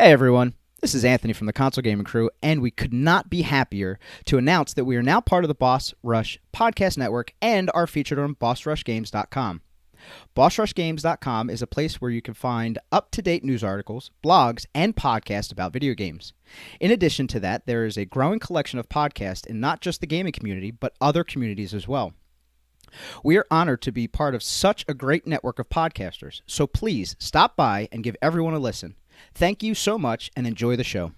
Hey everyone, this is Anthony from the Console Gaming Crew, and we could not be happier to announce that we are now part of the Boss Rush Podcast Network and are featured on BossRushGames.com. BossRushGames.com is a place where you can find up-to-date news articles, blogs, and podcasts about video games. In addition to that, there is a growing collection of podcasts in not just the gaming community, but other communities as well. We are honored to be part of such a great network of podcasters, so please stop by and give everyone a listen. Thank you so much and enjoy the show.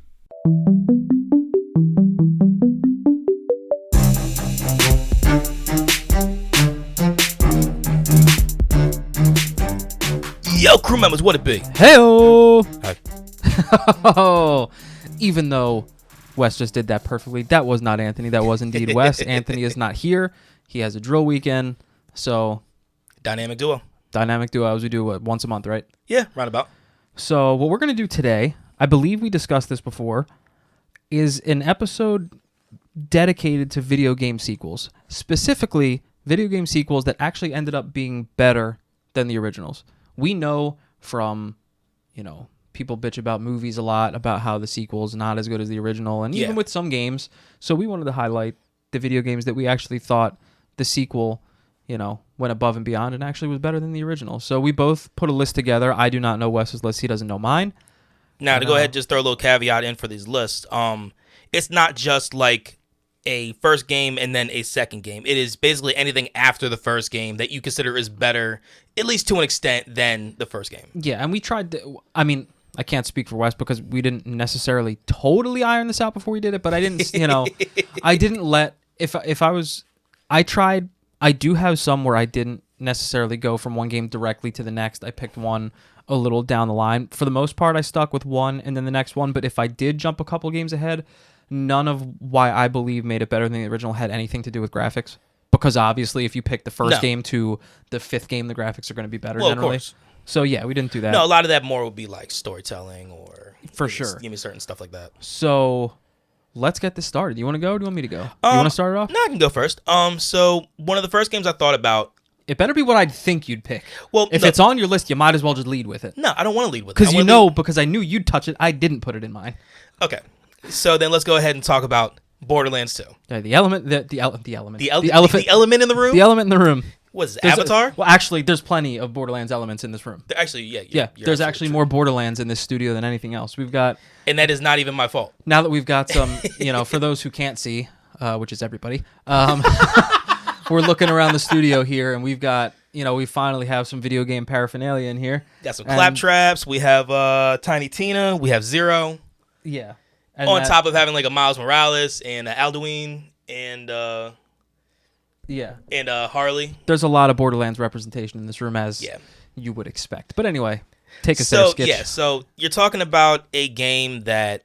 Yo, crew members, what it be? Hey-o! Hi. Even though Wes just did that perfectly, that was not Anthony. That was indeed Wes. Anthony is not here. He has a drill weekend, so... Dynamic duo, as we do once a month, right? Yeah, roundabout. So what we're going to do today, I believe we discussed this before, is an episode dedicated to video game sequels. Specifically, video game sequels that actually ended up being better than the originals. We know from, people bitch about movies a lot, about how the sequel's not as good as the original, and even with some games. So we wanted to highlight the video games that we actually thought the sequel, went above and beyond and actually was better than the original. So we both put a list together. I do not know Wes's list. He doesn't know mine. Now, to go ahead and just throw a little caveat in for these lists, it's not just like a first game and then a second game. It is basically anything after the first game that you consider is better, at least to an extent, than the first game. Yeah, and we tried to... I can't speak for Wes because we didn't necessarily totally iron this out before we did it, but I didn't, I didn't let... I do have some where I didn't necessarily go from one game directly to the next. I picked one a little down the line. For the most part, I stuck with one and then the next one, but if I did jump a couple games ahead, none of why I believe made it better than the original had anything to do with graphics. Because obviously, if you pick the first game to the fifth game, the graphics are going to be better generally. Of course. So yeah, we didn't do that. No, a lot of that more would be like storytelling or... For sure. Give me certain stuff like that. So... let's get this started. You want to go or do you want me to go? You want to start it off? No, I can go first. So one of the first games I thought about... It better be what I'd think you'd pick. Well, if it's on your list, you might as well just lead with it. No, I don't want to lead with it. Because I knew you'd touch it. I didn't put it in mine. Okay. So then let's go ahead and talk about Borderlands 2. Yeah, the element in the room. The element in the room? What is it, Avatar? Well, actually, there's plenty of Borderlands elements in this room. Yeah. There's actually more Borderlands in this studio than anything else. We've got... And that is not even my fault. Now that we've got some, for those who can't see, which is everybody, we're looking around the studio here, and we've got, we finally have some video game paraphernalia in here. Got some claptraps. We have Tiny Tina. We have Zero. Yeah. On top of having like a Miles Morales and Alduin and... And Harley. There's a lot of Borderlands representation in this room, as you would expect. But anyway, take us there, Skitch. Yeah, so you're talking about a game that...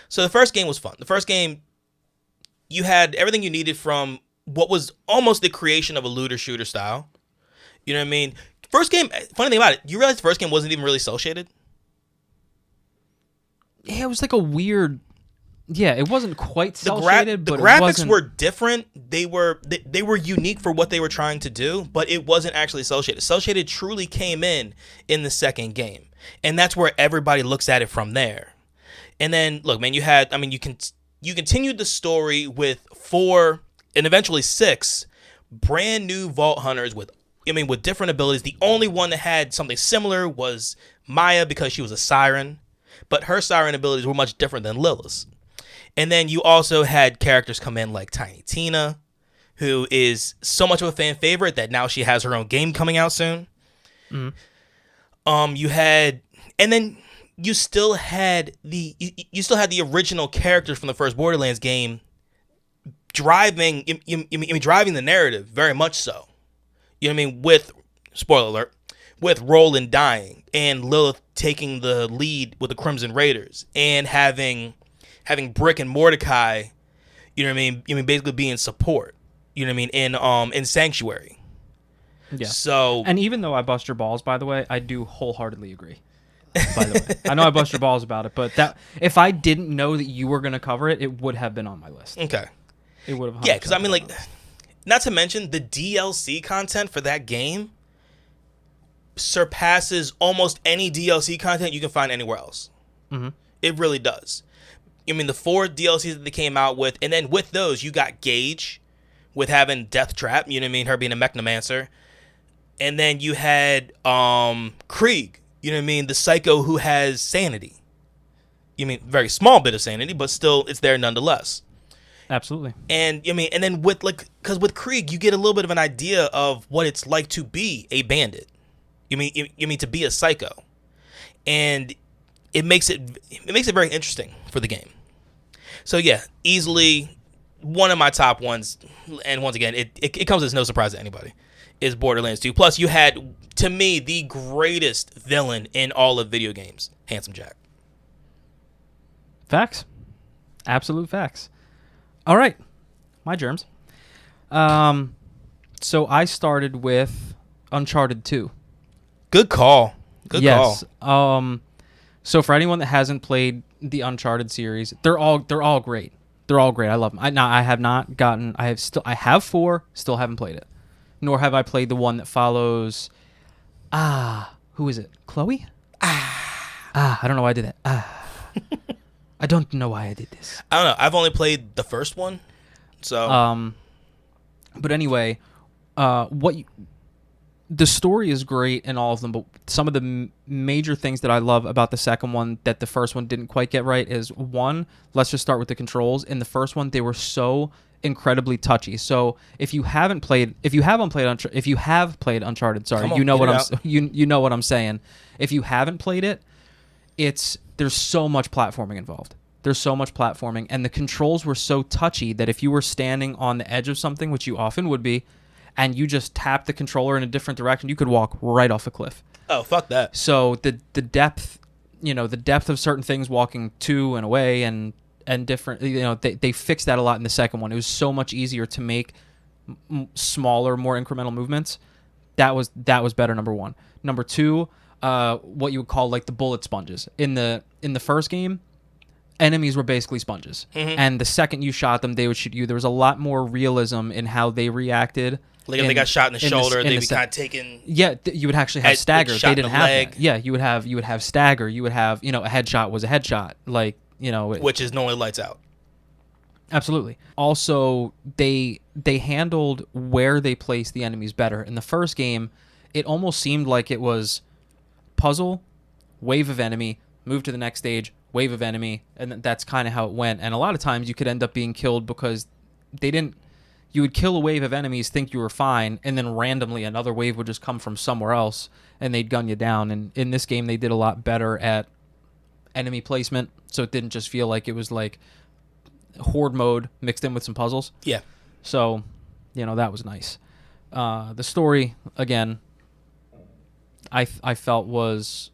so the first game was fun. The first game, you had everything you needed from what was almost the creation of a looter shooter style. You know what I mean? First game, funny thing about it, you realize the first game wasn't even really cel shaded? Yeah, it was like a weird... Yeah, it wasn't quite cel-shaded, but the graphics were different. They were unique for what they were trying to do, but it wasn't actually cel-shaded. Cel-shaded truly came in the second game, and that's where everybody looks at it from there. And then, look, man, you continued the story with 4 and eventually 6 brand new Vault Hunters with different abilities. The only one that had something similar was Maya because she was a siren, but her siren abilities were much different than Lilith's. And then you also had characters come in like Tiny Tina, who is so much of a fan favorite that now she has her own game coming out soon. Mm-hmm. You still had the original characters from the first Borderlands game driving the narrative very much so. You know what I mean? With, spoiler alert, with Roland dying and Lilith taking the lead with the Crimson Raiders and having Brick and Mordecai, you know what I mean? Basically being support, you know what I mean? In Sanctuary. Yeah. So, and even though I bust your balls, by the way, I do wholeheartedly agree. By the way, I know I bust your balls about it, but that if I didn't know that you were going to cover it, it would have been on my list. Okay. It would have. Yeah, because not to mention the DLC content for that game surpasses almost any DLC content you can find anywhere else. Mm-hmm. It really does. I mean, the 4 DLCs that they came out with, and then with those, you got Gage with having Death Trap, you know what I mean, her being a Mechnomancer. And then you had Krieg, you know what I mean, the psycho who has sanity. You mean, very small bit of sanity, but still, it's there nonetheless. Absolutely. And I mean, and then with because with Krieg, you get a little bit of an idea of what it's like to be a bandit. You mean to be a psycho, and it makes it very interesting for the game. So yeah, easily one of my top ones, and once again, it comes as no surprise to anybody, is Borderlands 2. Plus, you had, to me, the greatest villain in all of video games, Handsome Jack. Facts. Absolute facts. All right. My germs. So I started with Uncharted 2. Good call. Good yes. call. So for anyone that hasn't played the Uncharted series, they're all great. They're all great. I love them. I have 4, still haven't played it. Nor have I played the one that follows. Who is it? Chloe? I don't know why I did that. I don't know why I did this. I don't know. I've only played the first one, so. But anyway, the story is great in all of them, but some of the major things that I love about the second one that the first one didn't quite get right is, one, let's just start with the controls. In the first one, they were so incredibly touchy. So if you have played Uncharted, sorry, on, you know what you know what I'm saying. If you haven't played it, there's so much platforming involved. There's so much platforming, and the controls were so touchy that if you were standing on the edge of something, which you often would be, and you just tapped the controller in a different direction, you could walk right off a cliff. Oh, fuck that. So the depth, the depth of certain things, walking to and away and different, they fixed that a lot in the second one. It was so much easier to make smaller, more incremental movements. That was better, number one. Number two, what you would call like the bullet sponges. In the first game, enemies were basically sponges. Mm-hmm. And the second you shot them, they would shoot you. There was a lot more realism in how they reacted. Like if they got shot in the shoulder, they'd be kind of taken. Yeah, you would actually have stagger. They didn't have leg. that. Yeah, you would have stagger. You would have, a headshot was a headshot. Like, which is normally lights out. Absolutely. Also, they handled where they placed the enemies better. In the first game, it almost seemed like it was puzzle, wave of enemy, move to the next stage, wave of enemy, and that's kind of how it went. And a lot of times you could end up being killed because you would kill a wave of enemies, think you were fine, and then randomly another wave would just come from somewhere else and they'd gun you down. And in this game, they did a lot better at enemy placement, so it didn't just feel like it was like horde mode mixed in with some puzzles. Yeah. So, that was nice. The story, again, I felt was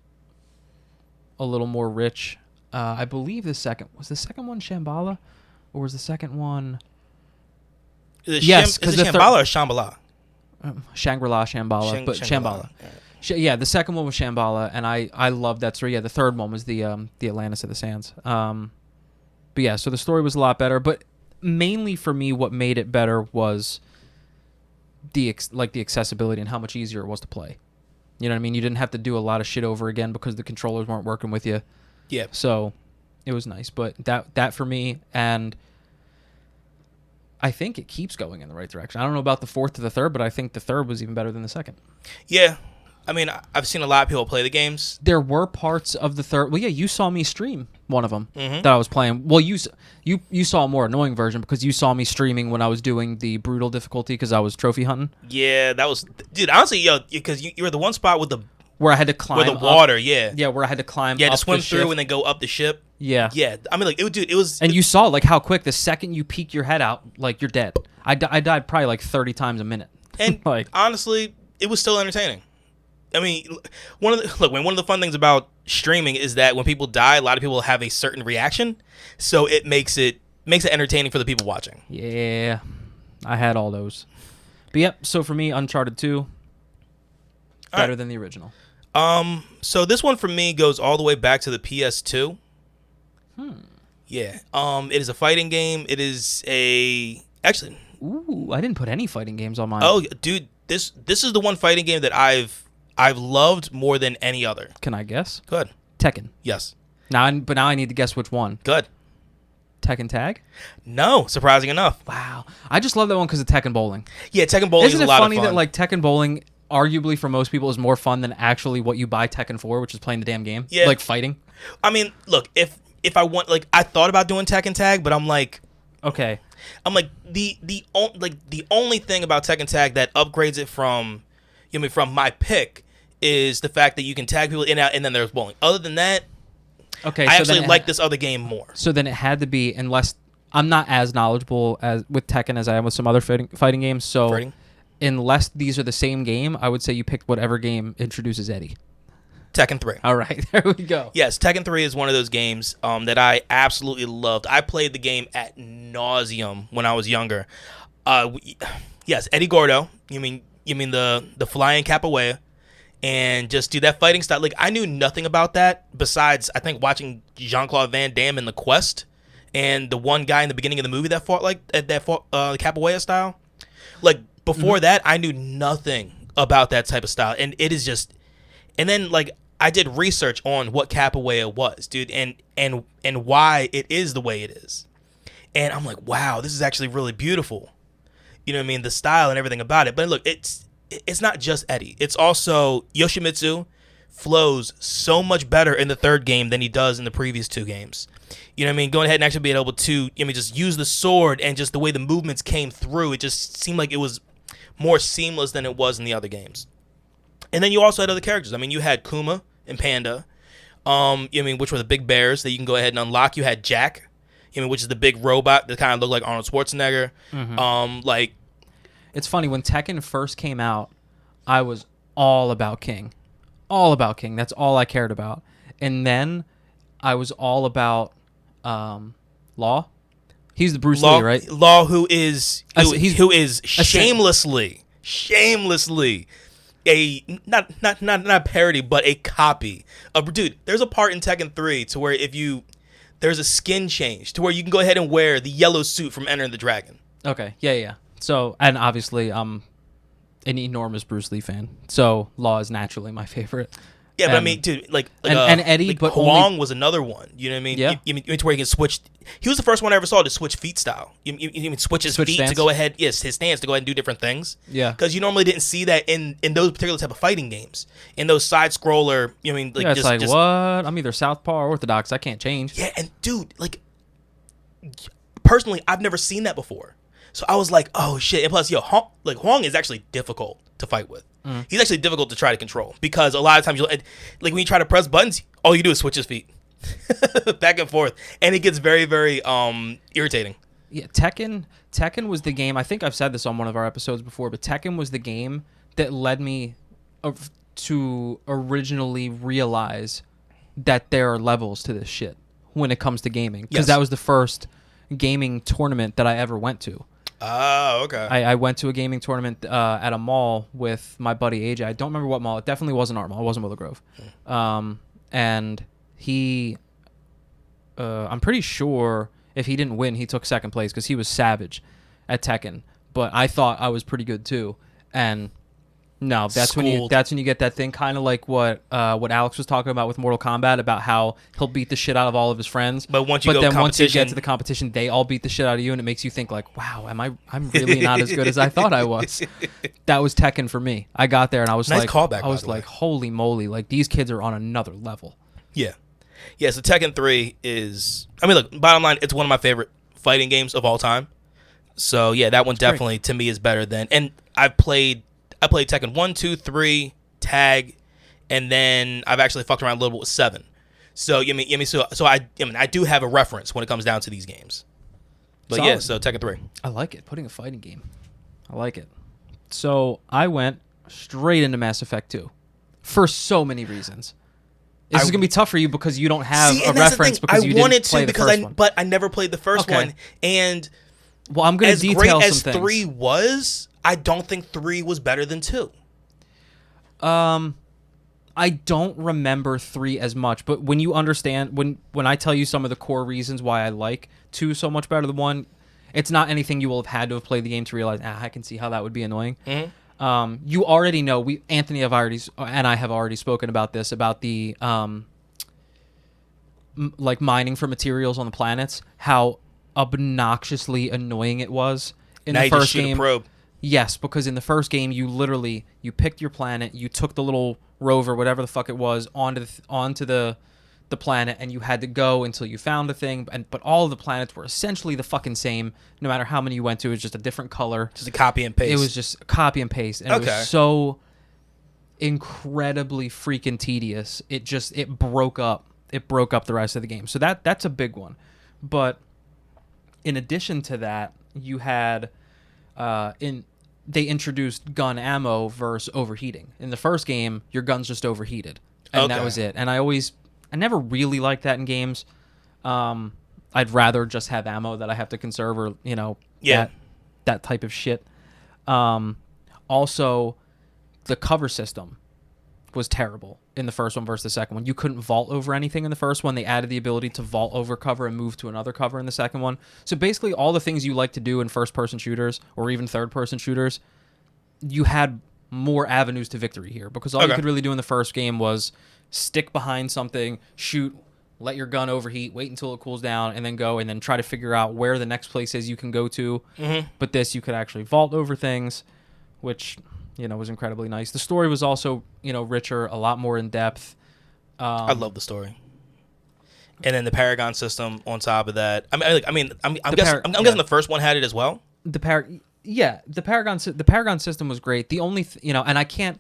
a little more rich. I believe the second one Shambhala, or was the second one? Is it Shambhala or Shambhala? Shangri-La, Shambhala, but Shambhala. Yeah, the second one was Shambhala, and I loved that story. Yeah, the third one was the Atlantis of the Sands. But yeah, so the story was a lot better. But mainly for me, what made it better was the accessibility and how much easier it was to play. You know what I mean? You didn't have to do a lot of shit over again because the controllers weren't working with you. Yeah. So it was nice. But that for me, and I think it keeps going in the right direction. I don't know about the fourth to the third, but I think the third was even better than the second. Yeah. I mean, I've seen a lot of people play the games. There were parts of the third. Well, yeah, you saw me stream one of them that I was playing. Well, you saw a more annoying version because you saw me streaming when I was doing the brutal difficulty because I was trophy hunting. Yeah, that was, dude. Honestly, because you were the one spot with the where I had to climb with the water. Up, yeah, where I had to climb. Yeah, up to swim the through ship. and then go up the ship. Yeah. I mean, like it was. And you saw like how quick the second you peek your head out, like you're dead. I died probably like 30 times a minute. And like honestly, it was still entertaining. I mean, one of the fun things about streaming is that when people die, a lot of people have a certain reaction, so it makes it entertaining for the people watching. Yeah, I had all those. But yep. So for me, Uncharted 2 better than the original. So this one for me goes all the way back to the PS2. Yeah. It is a fighting game. It is Actually. Ooh, I didn't put any fighting games on mine. Oh, dude, this is the one fighting game that I've I've loved more than any other. Can I guess? Good. Tekken. Yes. But now I need to guess which one. Good. Tekken Tag? No, surprising enough. Wow. I just love that one because of Tekken Bowling. Yeah, Tekken Bowling is a lot of fun. Isn't it funny that like Tekken Bowling, arguably for most people, is more fun than actually what you buy Tekken for, which is playing the damn game? Yeah. Like fighting? I mean, look, if I want, like, I thought about doing Tekken Tag, but I'm like, okay. I'm like the only thing about Tekken Tag that upgrades it from, from my pick is the fact that you can tag people in and out, and then there's bowling. Other than that, okay, I actually like this other game more. So then it had to be, unless I'm not as knowledgeable as with Tekken as I am with some other fighting games. So unless these are the same game, I would say you picked whatever game introduces Eddie. Tekken 3. All right, there we go. Yes, Tekken 3 is one of those games that I absolutely loved. I played the game at nauseum when I was younger. Yes, Eddie Gordo. You mean the flying capoeira, and just do that fighting style. Like, I knew nothing about that besides, I think, watching Jean-Claude Van Damme in The Quest, and the one guy in the beginning of the movie that fought like the capoeira style. Like, before that, I knew nothing about that type of style, and it is just. And then, like, I did research on what capoeira was, dude, and why it is the way it is. And I'm like, wow, this is actually really beautiful. You know what I mean? The style and everything about it. But look, it's not just Eddie. It's also Yoshimitsu flows so much better in the third game than he does in the previous two games. You know what I mean? Going ahead and actually being able to, just use the sword, and just the way the movements came through, it just seemed like it was more seamless than it was in the other games. And then you also had other characters. I mean, you had Kuma and Panda, which were the big bears that you can go ahead and unlock. You had Jack, which is the big robot that kind of looked like Arnold Schwarzenegger. Mm-hmm. It's funny, when Tekken first came out, I was all about King. All about King. That's all I cared about. And then I was all about Law. He's the Bruce Lee, right? Law, who is shamelessly a not a parody, but a copy of, dude. There's a part in Tekken 3 to where there's a skin change to where you can go ahead and wear the yellow suit from Enter the Dragon. Okay, yeah. So, and obviously, I'm an enormous Bruce Lee fan, so Law is naturally my favorite. Yeah, but I mean, dude, and Eddie, like but Huang was another one. You know what I mean? Yeah. You mean to where he can switch. He was the first one I ever saw to switch feet style. You mean switch his feet stance? to go ahead. Yes, his stance to go ahead and do different things. Yeah. Because you normally didn't see that in those particular type of fighting games. In those side scroller, it's like, what? I'm either Southpaw or Orthodox. I can't change. Yeah, and dude, personally, I've never seen that before. So I was like, oh shit. And plus, Huang is actually difficult to fight with. Mm. He's actually difficult to try to control, because a lot of times when you try to press buttons, all you do is switch his feet back and forth, and it gets very, very irritating. Yeah, Tekken was the game. I think I've said this on one of our episodes before, but Tekken was the game that led me to originally realize that there are levels to this shit when it comes to gaming, because that was the first gaming tournament that I ever went to. Oh, okay. I went to a gaming tournament at a mall with my buddy AJ. I don't remember what mall. It definitely wasn't our mall. It wasn't Willow Grove. And he, I'm pretty sure if he didn't win, he took second place because he was savage at Tekken. But I thought I was pretty good too. And no, that's when you get that thing, kind of like what Alex was talking about with Mortal Kombat, about how he'll beat the shit out of all of his friends. But once you get to the competition, they all beat the shit out of you, and it makes you think like, wow, I'm really not as good as I thought I was. That was Tekken for me. I got there and I was like, holy moly, like these kids are on another level. Yeah. Yeah, so Tekken 3 is, look, bottom line, it's one of my favorite fighting games of all time. So yeah, that one definitely to me is better than, and I played Tekken 1, 2, 3, Tag, and then I've actually fucked around a little bit with 7. So I do have a reference when it comes down to these games. But solid. Yeah, so Tekken 3. I like it. Putting a fighting game. I like it. So I went straight into Mass Effect 2 for so many reasons. This is gonna be tough for you because you don't have a reference because you didn't play the first one. But I never played the first one, and well, I'm gonna detail some things. As great as 3 was, I don't think 3 was better than 2. I don't remember 3 as much, but when you understand, when I tell you some of the core reasons why I like 2 so much better than 1, it's not anything you will have had to have played the game to realize, I can see how that would be annoying. Mm-hmm. You already know Anthony and I have already spoken about this, about the like mining for materials on the planets, how obnoxiously annoying it was in now the you just first shoot game. a probe. Yes, because in the first game you picked your planet, you took the little rover, whatever the fuck it was, onto the planet, and you had to go until you found the thing. But all of the planets were essentially the fucking same, no matter how many you went to. It was just a different color. Just a copy and paste. It was just copy and paste, and it was so incredibly freaking tedious. It broke up the rest of the game. So that's a big one. But in addition to that, you had they introduced gun ammo versus overheating. In the first game, your guns just overheated, and that was it. And I never really liked that in games. I'd rather just have ammo that I have to conserve, or that type of shit. Also, the cover system was terrible in the first one versus the second one. You couldn't vault over anything in the first one. They added the ability to vault over cover and move to another cover in the second one. So basically all the things you like to do in first-person shooters or even third-person shooters, you had more avenues to victory here, because all you could really do in the first game was stick behind something, shoot, let your gun overheat, wait until it cools down, and then go and then try to figure out where the next place is you can go to. Mm-hmm. But this, you could actually vault over things, which was incredibly nice. The story was also, richer, a lot more in depth. I love the story. And then the Paragon system on top of that. I'm guessing the first one had it as well. The Paragon system was great. The only and I can't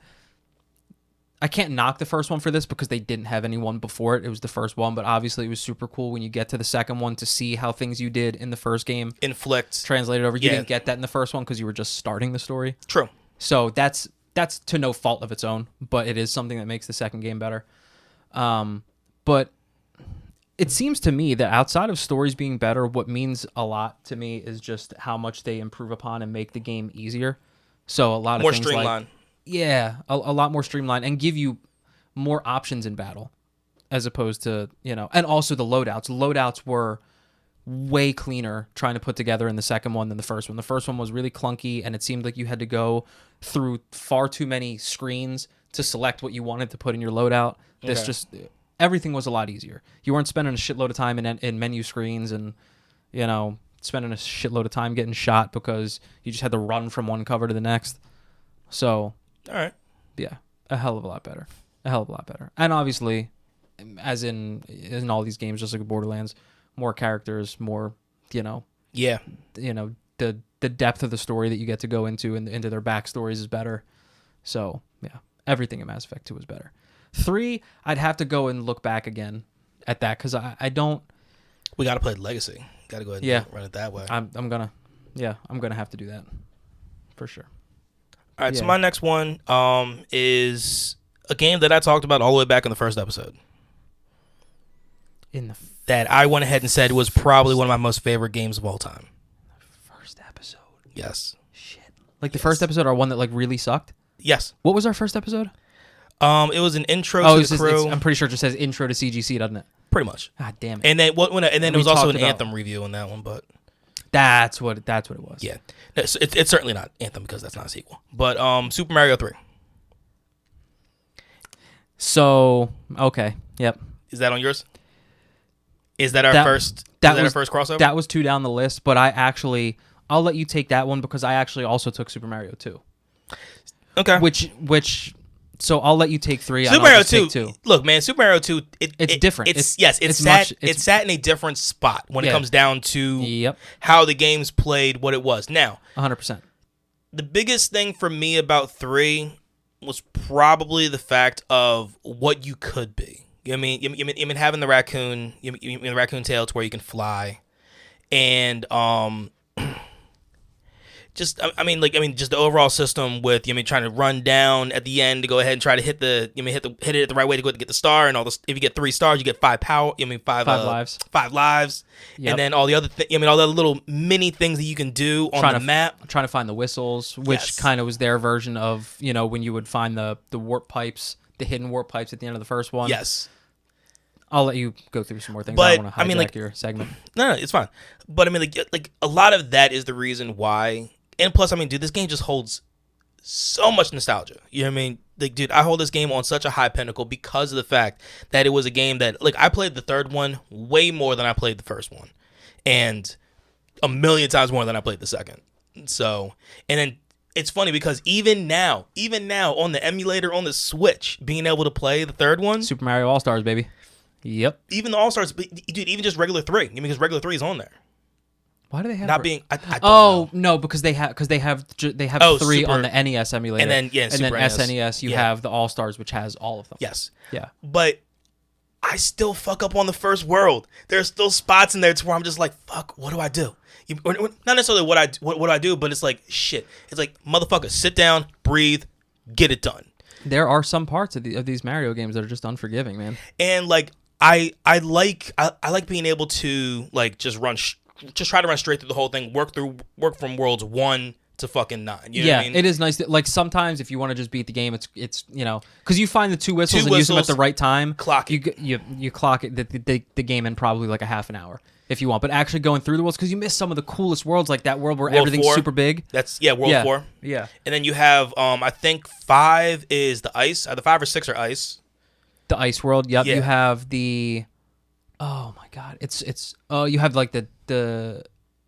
knock the first one for this because they didn't have anyone before it. It was the first one, but obviously it was super cool when you get to the second one to see how things you did in the first game translated over. You didn't get that in the first one because you were just starting the story. True. So that's to no fault of its own, but it is something that makes the second game better. But it seems to me that outside of stories being better, what means a lot to me is just how much they improve upon and make the game easier. So a lot of more things streamlined. A lot more streamlined, and give you more options in battle, as opposed to, and also the loadouts. Loadouts were way cleaner trying to put together in the second one than the first one. The first one was really clunky, and it seemed like you had to go through far too many screens to select what you wanted to put in your loadout. Everything was a lot easier. You weren't spending a shitload of time in menu screens and, spending a shitload of time getting shot because you just had to run from one cover to the next. So, all right. Yeah, a hell of a lot better. And obviously, as in all these games, just like Borderlands, more characters, more, the depth of the story that you get to go into and into their backstories is better. So, yeah, everything in Mass Effect 2 is better. 3, I'd have to go and look back again at that, because I don't... We got to play Legacy. Got to go ahead and run it that way. I'm gonna have to do that, for sure. All right, so my next one is a game that I talked about all the way back in the first episode. That I went ahead and said was probably one of my most favorite games of all time. First episode? Yes. Shit. Like the first episode, or one that really sucked? Yes. What was our first episode? It was an intro to the crew. I'm pretty sure it just says intro to CGC, doesn't it? Pretty much. God damn it. And then there was also an Anthem review on that one, but that's what it was. Yeah. It's certainly not Anthem, because that's not a sequel. But Super Mario 3. So, okay. Yep. Is that on yours? Is that our first crossover? That was 2 down the list, but I'll let you take that one, because I actually also took Super Mario 2. Okay. So I'll let you take 3. Super Mario 2. Look, man, Super Mario 2. It's different. It sat in a different spot when it comes down to how the game's played, what it was. Now, 100%. The biggest thing for me about 3 was probably the fact of what you could be. You mean having the raccoon, the raccoon tail to where you can fly, and just the overall system with trying to run down at the end to go ahead and try to hit it at the right way to go to get the star, and all this. If you get 3 stars, you get 5 power. Five lives. 5 lives, and then all the other all the little mini things that you can do on the map. Trying to find the whistles, which kind of was their version of when you would find the warp pipes, the hidden warp pipes at the end of the first one. Yes. I'll let you go through some more things. But I don't want to hijack your segment. No, it's fine. But like a lot of that is the reason why. And plus, dude, this game just holds so much nostalgia. You know what I mean? Like, dude, I hold this game on such a high pinnacle because of the fact that it was a game that, like, I played the third one way more than I played the first one, and a million times more than I played the second. So, and then it's funny because even now on the emulator on the Switch, being able to play the third one, Super Mario All Stars, baby. Yep. even the All Stars, dude, even just regular 3, because regular 3 is on there. Why do they have Not being, I don't Oh know. no, because they have 3 Super, on the NES emulator, and then Super NES. SNES you have the All Stars, which has all of them. Yes. Yeah. But I still fuck up on the first world. There's still spots in there to where I'm just like, fuck, what do I do? Not necessarily what I do, but it's like, shit. It's like, motherfucker, sit down, breathe, get it done. There are some parts of these Mario games that are just unforgiving, man. And like, I like being able to like just try to run straight through the whole thing, work from worlds 1 to fucking 9. You know what I mean? It is nice. Like sometimes if you want to just beat the game, it's because you find the 2 whistles and use them at the right time. Clock it. You clock it the game in probably like a half an hour if you want. But actually going through the worlds, because you miss some of the coolest worlds, like that world where everything's 4. super big. That's World 4. Yeah. And then you have I think 5 is the ice. Either 5 or 6 are ice. The ice world. Yep. Yeah. You have the. Oh my God! It's you have like the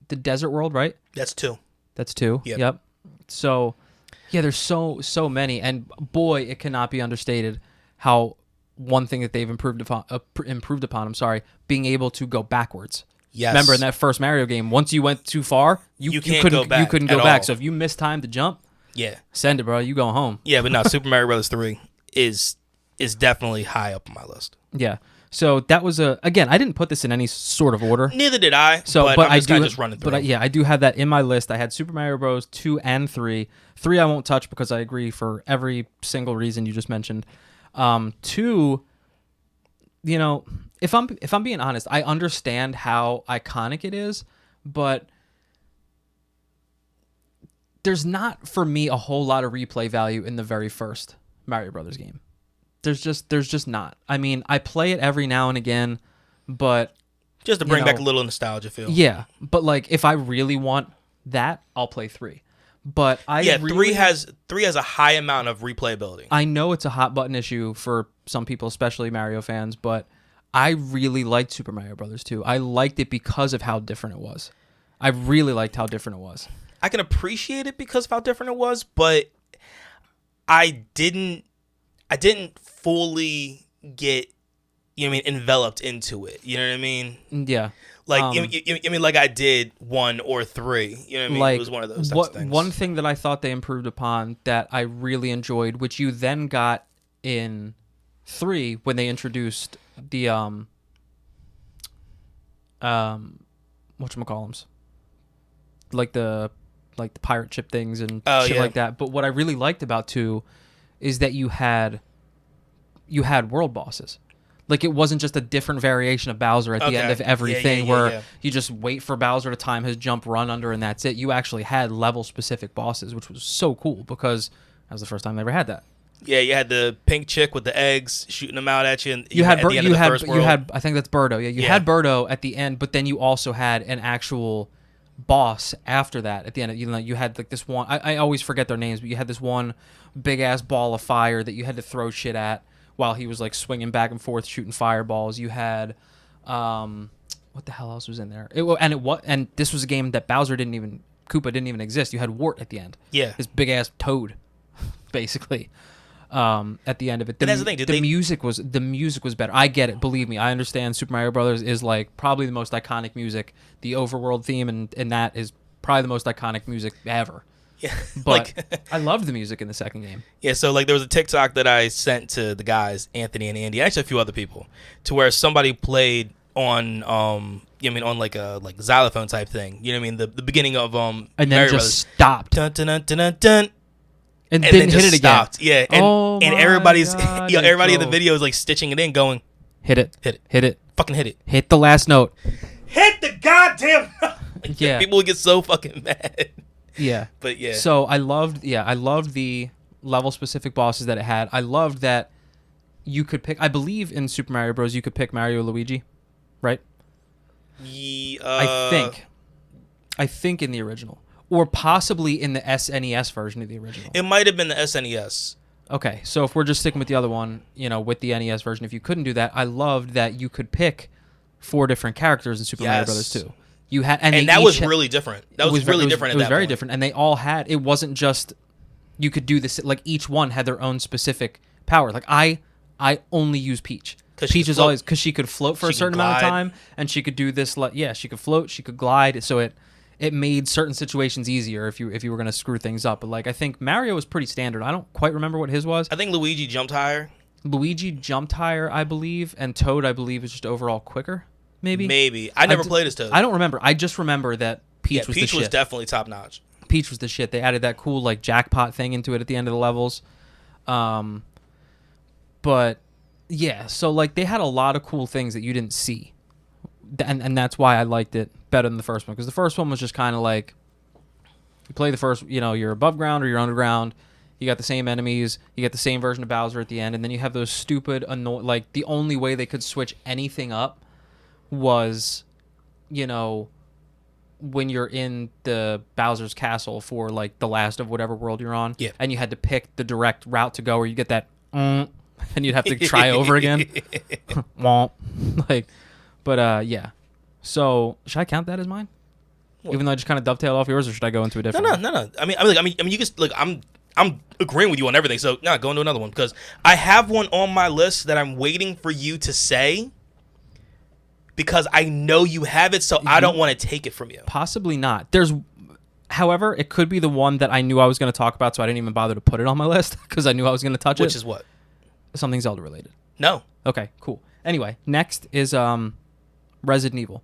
desert world, right? That's 2. That's 2. Yep. So, yeah, there's so many, and boy, it cannot be understated how one thing that they've improved upon. I'm sorry, being able to go backwards. Yes. Remember in that first Mario game, once you went too far, you couldn't go back. You couldn't go back. So if you missed time to jump, send it, bro. You go home. Yeah, but no, Super Mario Bros. 3 is definitely high up on my list. Yeah. So that was again, I didn't put this in any sort of order. Neither did I. So, but I'm just running through. But I do have that in my list. I had Super Mario Bros. 2 and 3. 3 I won't touch because I agree for every single reason you just mentioned. 2, if I'm being honest, I understand how iconic it is, but there's not for me a whole lot of replay value in the very first Mario Brothers game. There's just not. I mean, I play it every now and again, but just to bring back a little nostalgia feel. Yeah, but like if I really want that, I'll play 3. But 3 has a high amount of replayability. I know it's a hot button issue for some people, especially Mario fans, but I really liked Super Mario Brothers 2. I liked it because of how different it was. I really liked how different it was. I can appreciate it because of how different it was, but I didn't fully get, enveloped into it. You know what I mean? Yeah. Like, I mean, like I did 1 or 3. You know what I mean? Like, it was one of those types of things. One thing that I thought they improved upon that I really enjoyed, which you then got in 3 when they introduced the whatchamacallums, like the pirate ship things and shit like that. But what I really liked about 2 is that you had world bosses. Like, it wasn't just a different variation of Bowser at the end of everything where you just wait for Bowser to time his jump, run under, and that's it. You actually had level-specific bosses, which was so cool because that was the first time they ever had that. Yeah, you had the pink chick with the eggs shooting them out at you. And you had at the end of the first world. You had, I think that's Birdo. Yeah, you had Birdo at the end, but then you also had an actual boss after that at the end. You had like this one. I always forget their names, but you had this one big-ass ball of fire that you had to throw shit at while he was like swinging back and forth shooting fireballs. You had what the hell else was in there? And this was a game that Koopa didn't even exist. You had Wart at the end. Yeah, this big ass toad, basically. At the end of it, and that's the thing. The music was better. I get it. Believe me, I understand. Super Mario Brothers is like probably the most iconic music. The overworld theme and that is probably the most iconic music ever. Yeah, but I loved the music in the second game. Yeah, so like there was a TikTok that I sent to the guys, Anthony and Andy, actually a few other people, to where somebody played on on like a xylophone type thing. You know what I mean? The beginning of and then Mario just Brothers. Stopped. Dun, dun, dun, dun, dun, dun. And didn't hit it stopped. again. Yeah, and everybody's everybody in the video is like stitching it in, going, hit it, fucking hit it, hit the last note, hit the goddamn note. Yeah, people would get so fucking mad. Yeah, but yeah. So I loved the level specific bosses that it had. I loved that you could pick. I believe in Super Mario Bros. You could pick Mario or Luigi, right? Yeah, I think in the original. or possibly in the SNES version of the original. It might have been the SNES. Okay, so if we're just sticking with the other one, with the NES version, if you couldn't do that, I loved that you could pick 4 different characters in Super Mario Brothers 2. You had, and that was really different. That was really different. It was very different, and they all had. It wasn't just you could do this. Like each one had their own specific power. Like I only use Peach. Peach is always because she could float for a certain amount of time, and she could do this. She could float, she could glide. So it made certain situations easier if you were going to screw things up. But like I think Mario was pretty standard. I don't quite remember what his was. I think Luigi jumped higher. I believe, and Toad, I believe, is just overall quicker. Maybe. I never played as Toad. I don't remember. I just remember that Peach was the shit. Peach was definitely top notch. Peach was the shit. They added that cool like jackpot thing into it at the end of the levels. But yeah, so like they had a lot of cool things that you didn't see. And that's why I liked it better than the first one, because the first one was just kind of like you play the first, you're above ground or you're underground. You got the same enemies. You get the same version of Bowser at the end, and then you have those stupid like the only way they could switch anything up was, when you're in the Bowser's castle for like the last of whatever world you're on, and you had to pick the direct route to go, or you get that, and you'd have to try over again. Yeah. So should I count that as mine? What? Even though I just kind of dovetailed off yours, or should I go into a different? No. I mean, you just like I'm agreeing with you on everything. So go into another one, because I have one on my list that I'm waiting for you to say, because I know you have it, so I don't want to take it from you. Possibly not. However, it could be the one that I knew I was going to talk about, so I didn't even bother to put it on my list because I knew I was going to touch it. Which is what? Something Zelda related. No. Okay, cool. Anyway, next is Resident Evil.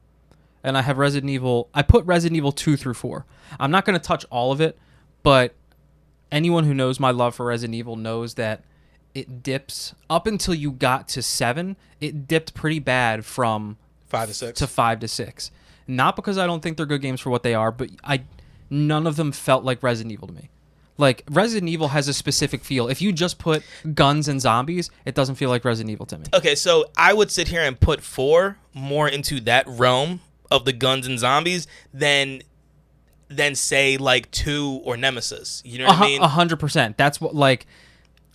And I have Resident Evil. I put Resident Evil 2 through 4. I'm not going to touch all of it, but anyone who knows my love for Resident Evil knows that it dips up until you got to 7. It dipped pretty bad from 5 to 6. To 5 to 6. Not because I don't think they're good games for what they are, but none of them felt like Resident Evil to me. Like, Resident Evil has a specific feel. If you just put guns and zombies, it doesn't feel like Resident Evil to me. Okay, so I would sit here and put 4 more into that realm of the guns and zombies than say, like, 2 or Nemesis. You know what I mean? 100%. That's what, like,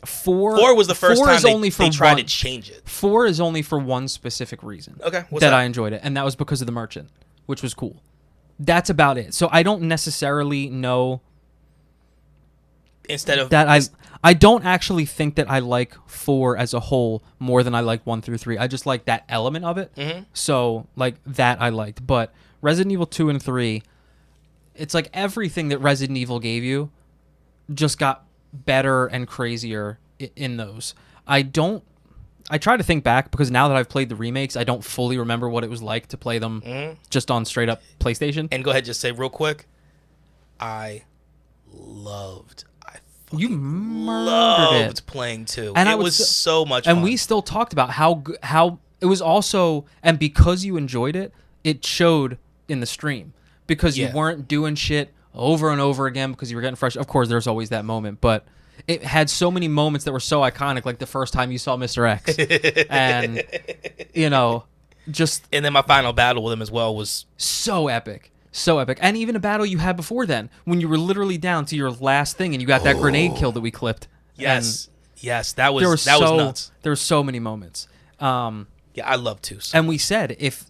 4 was the first time they tried to change it. 4 is only for one specific reason. Okay, what's that that? I enjoyed it, and that was because of the merchant, which was cool. That's about it. So I don't necessarily know... Instead of that, I don't actually think that I like 4 as a whole more than I like 1 through 3. I just like that element of it. Mm-hmm. So like that I liked. But Resident Evil 2 and 3, it's like everything that Resident Evil gave you just got better and crazier in those. I try to think back, because now that I've played the remakes, I don't fully remember what it was like to play them just on straight up PlayStation. And go ahead, just say real quick, I you murdered it. Playing 2. And it was so much fun. And we still talked about how it was also, and because you enjoyed it, it showed in the stream, because you weren't doing shit over and over again because you were getting fresh. Of course, there's always that moment, but it had so many moments that were so iconic, like the first time you saw Mr. X. And, just... And then my final battle with him as well was... so epic. So epic. And even a battle you had before then, when you were literally down to your last thing and you got that grenade kill that we clipped. Yes. Yes, that was nuts. There were so many moments. Yeah, I love 2. And we said, if,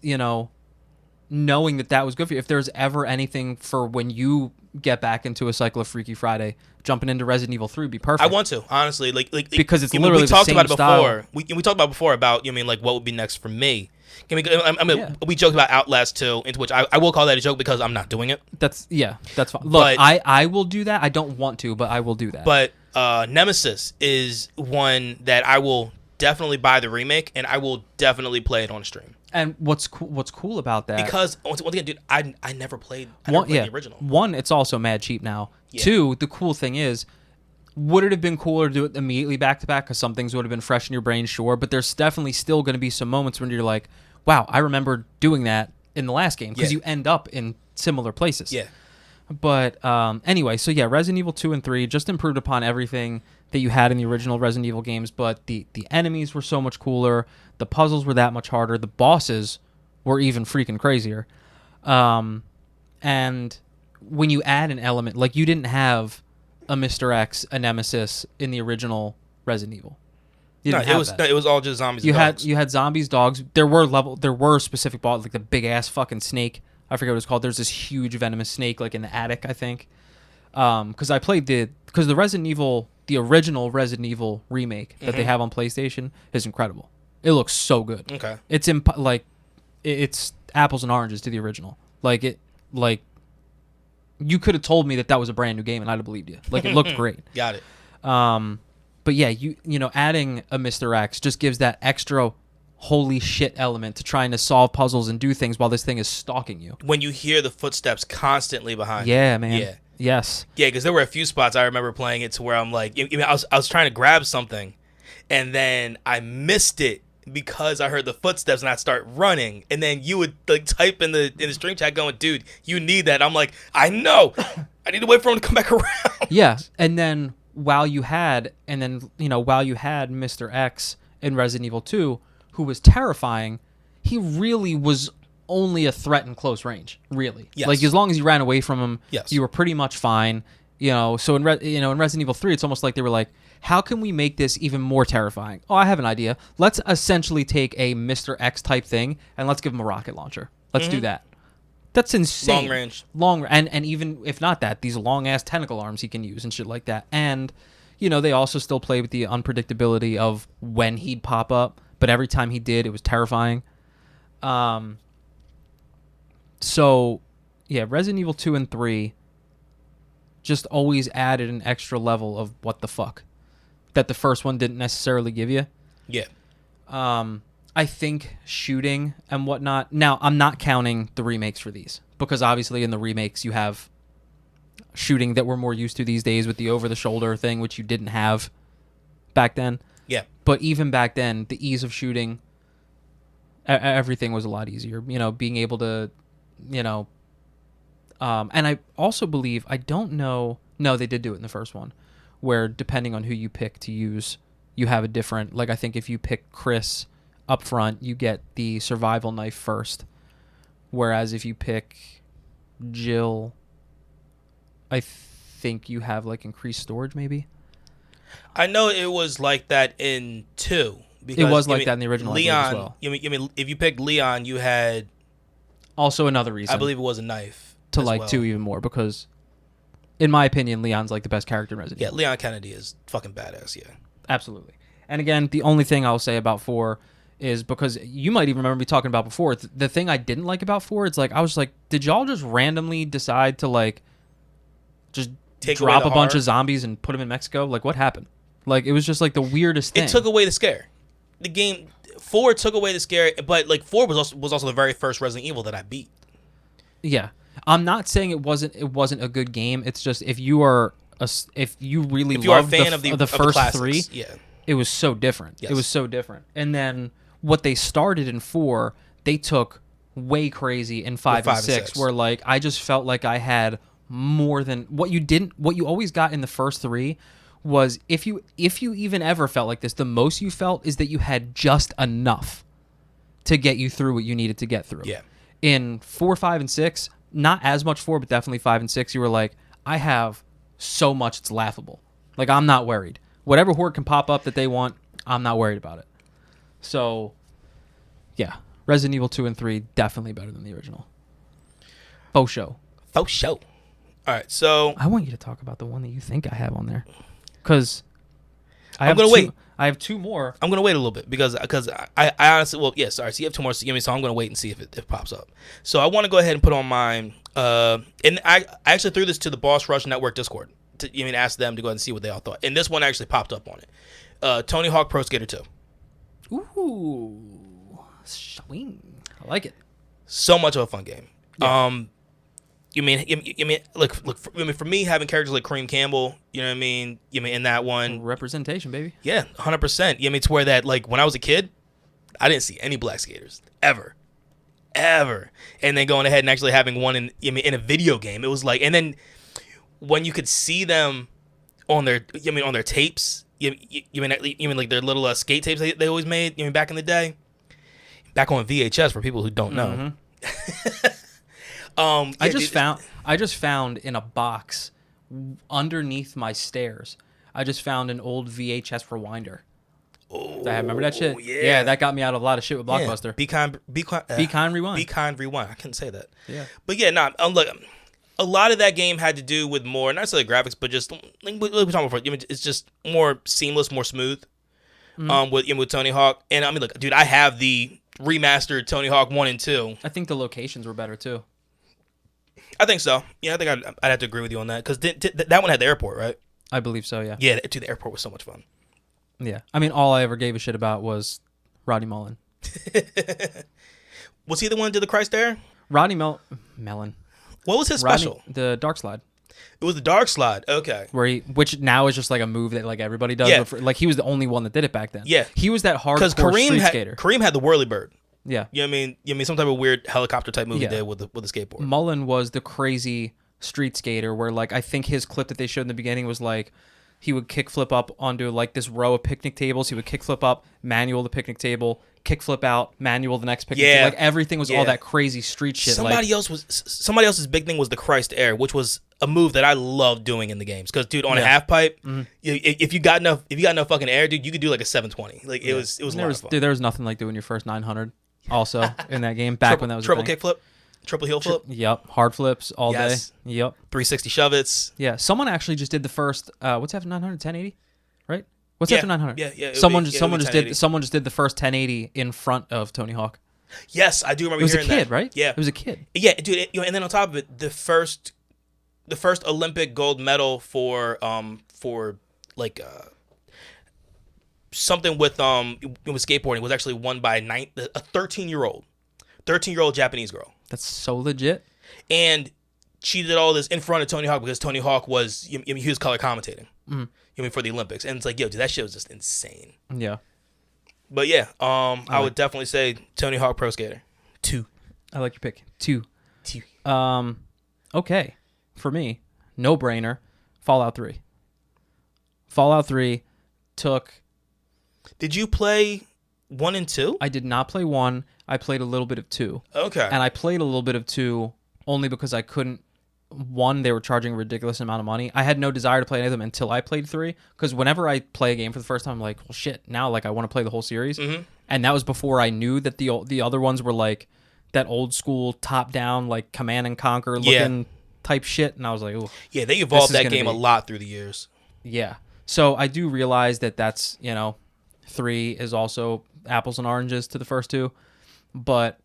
knowing that was good for you, if there's ever anything for when you get back into a cycle of Freaky Friday, jumping into Resident Evil 3 would be perfect. I want to, honestly. Because it's literally the same style. We talked about before about, what would be next for me. We joked about Outlast 2, into which I will call that a joke because I'm not doing it. That's fine. Look, I will do that. I don't want to, but I will do that. But Nemesis is one that I will definitely buy the remake, and I will definitely play it on stream. And what's cool about that? Because once again, dude, I never played the original. 1, it's also mad cheap now. Yeah. 2, the cool thing is, would it have been cooler to do it immediately back to back? Because some things would have been fresh in your brain, sure. But there's definitely still going to be some moments when you're like, wow, I remember doing that in the last game, because you end up in similar places. Yeah. But anyway, so yeah, Resident Evil 2 and 3 just improved upon everything that you had in the original Resident Evil games, but the enemies were so much cooler, the puzzles were that much harder, the bosses were even freaking crazier. And when you add an element, like you didn't have a Mr. X, a Nemesis in the original Resident Evil. You didn't have that. It was all just zombies. You and dogs. had zombies, dogs. There were specific bosses, like the big ass fucking snake. I forget what it's called. There's this huge venomous snake, like in the attic, I think. Because I played the Resident Evil, the original Resident Evil remake that they have on PlayStation is incredible. It looks so good. Okay. It's it's apples and oranges to the original. You could have told me that was a brand new game and I'd have believed you. Like, it looked great. Got it. But yeah, you know, adding a Mr. X just gives that extra holy shit element to trying to solve puzzles and do things while this thing is stalking you. When you hear the footsteps constantly behind you. Yeah, man. Yeah. Yes. Yeah, because there were a few spots I remember playing it to where I'm like, I was trying to grab something, and then I missed it because I heard the footsteps and I'd start running, and then you would like type in the stream chat going, "Dude, you need that." I'm like, I know, I need to wait for him to come back around. Yeah, and then while you had Mr. X in Resident Evil 2, who was terrifying, he really was only a threat in close range, really. Yes. Like, as long as you ran away from him, yes, you were pretty much fine. You know, so in Resident Evil 3, it's almost like they were like, how can we make this even more terrifying? Oh, I have an idea. Let's essentially take a Mr. X type thing and let's give him a rocket launcher. Let's do that. That's insane. Long range. And even if not that, these long ass tentacle arms he can use and shit like that. And, you know, they also still play with the unpredictability of when he'd pop up, but every time he did, it was terrifying. So, yeah, Resident Evil 2 and 3 just always added an extra level of what the fuck that the first one didn't necessarily give you. Yeah. I think shooting and whatnot. Now, I'm not counting the remakes for these because obviously in the remakes you have shooting that we're more used to these days with the over-the-shoulder thing, which you didn't have back then. Yeah. But even back then, the ease of shooting, everything was a lot easier. You know, being able to, you know, and I also believe, I don't know, no, they did do it in the first one, where depending on who you pick to use, you have a different, like I think if you pick Chris up front, you get the survival knife first, whereas if you pick Jill, I think you have like increased storage maybe. I know it was like that in 2. Because, it was like that in the original Leon, as well. You mean if you picked Leon, you had also another reason. I believe it was a knife to like well. 2 even more because, in my opinion, Leon's like the best character in Resident Evil. Yeah, Leon Kennedy is fucking badass. Yeah, absolutely. And again, the only thing I'll say about 4 is because you might even remember me talking about before. The thing I didn't like about 4, it's like I was like, did y'all just randomly decide to like just drop a bunch of zombies and put them in Mexico? Like, what happened? Like, it was just like the weirdest thing. It took away the scare. The game 4 took away the scare, but like 4 was also the very first Resident Evil that I beat. Yeah, I'm not saying it wasn't a good game. It's just if you are if you are a fan of the first classics, 3, yeah, it was so different. Yes. It was so different. And then what they started in 4, they took way crazy in 5 and 6, where like I just felt like I had more than what you always got in the first 3 was if you even ever felt like this, the most you felt is that you had just enough to get you through what you needed to get through. Yeah. In 4, 5, and 6, not as much 4, but definitely 5 and 6, you were like, I have so much it's laughable. Like, I'm not worried. Whatever horde can pop up that they want, I'm not worried about it. So, yeah. Resident Evil 2 and 3, definitely better than the original. Faux show. Faux show. All right, so I want you to talk about the one that you think I have on there. Because I'm going to wait. I have 2 more. I'm going to wait a little bit because I honestly, well, yeah, sorry. So you have 2 more to give me, so I'm going to wait and see if it pops up. So I want to go ahead and put on mine. And I actually threw this to the Boss Rush Network Discord to ask them to go ahead and see what they all thought. And this one actually popped up on it. Tony Hawk Pro Skater 2. Ooh. Swing. I like it. So much of a fun game. Yeah. Look, for me, having characters like Kareem Campbell, you know what I mean? In that one. Representation, baby. Yeah, 100%. It's where that, like, when I was a kid, I didn't see any black skaters. Ever. And then going ahead and actually having one in a video game, it was like, and then when you could see them on their tapes, you mean like their little skate tapes they always made, back in the day? Back on VHS for people who don't know. I just found in a box underneath my stairs. I just found an old VHS rewinder. Oh, Remember that shit? Yeah, that got me out of a lot of shit with Blockbuster. Yeah. Be kind, rewind. Be kind, rewind. I couldn't say that. Yeah, but yeah, look, a lot of that game had to do with more, not necessarily graphics, but just like we were talking before. It's just more seamless, more smooth. With Tony Hawk, and I mean, look, dude, I have the remastered Tony Hawk 1 and 2. I think the locations were better too. I think so. Yeah, I think I'd have to agree with you on that because that one had the airport, right? I believe so. Yeah. Yeah, dude, the airport was so much fun. Yeah, I mean, all I ever gave a shit about was Rodney Mullen. Was he the one who did the Christ Air? Rodney Mellon. What was his special? The Dark Slide. It was the Dark Slide. Okay. Which now is just like a move that like everybody does. Yeah. Like he was the only one that did it back then. Yeah. He was that hardcore street skater. Kareem had the Whirly Bird. Yeah. You know what I mean? Some type of weird helicopter type movie did with the skateboard. Mullen was the crazy street skater where like I think his clip that they showed in the beginning was like he would kickflip up onto like this row of picnic tables. He would kickflip up, manual the picnic table, kickflip out, manual the next picnic table. Like everything was all that crazy street shit. Somebody else's big thing was the Christ Air, which was a move that I loved doing in the games. Because dude, on a half pipe, if you got enough fucking air, dude, you could do like a 720. Like it was a lot of fun. Dude, there was nothing like doing your first 900. Also in that game back when that was triple kickflip. Triple heel flip. Yep. Hard flips all day. Yep. 360 shove-its. Yeah. Someone actually just did the first, what's after 900? 1080? Right? What's after 900? Yeah. Someone just did the first 1080 in front of Tony Hawk. Yes, I do remember hearing that. It was a kid, right? Yeah. It was a kid. Yeah, dude. And then on top of it, the first Olympic gold medal for like something with skateboarding was actually won by a 13-year-old Japanese girl. That's so legit. And she did all this in front of Tony Hawk because Tony Hawk was he was color commentating for the Olympics. And it's like, yo, dude, that shit was just insane. Yeah. But yeah, I would definitely say Tony Hawk Pro Skater 2. I like your pick. 2. Okay. For me, no brainer. Fallout 3. Fallout 3 took. Did you play 1 and 2? I did not play 1. I played a little bit of 2. Okay. And I played a little bit of 2 only because I couldn't. 1, they were charging a ridiculous amount of money. I had no desire to play any of them until I played 3. Because whenever I play a game for the first time, I'm like, well, shit, now like I want to play the whole series. Mm-hmm. And that was before I knew that the other ones were like that old school top-down, like Command and Conquer looking type shit. And I was like, ooh. Yeah, they evolved that game a lot through the years. Yeah. So I do realize that's, 3 is also apples and oranges to the first 2. But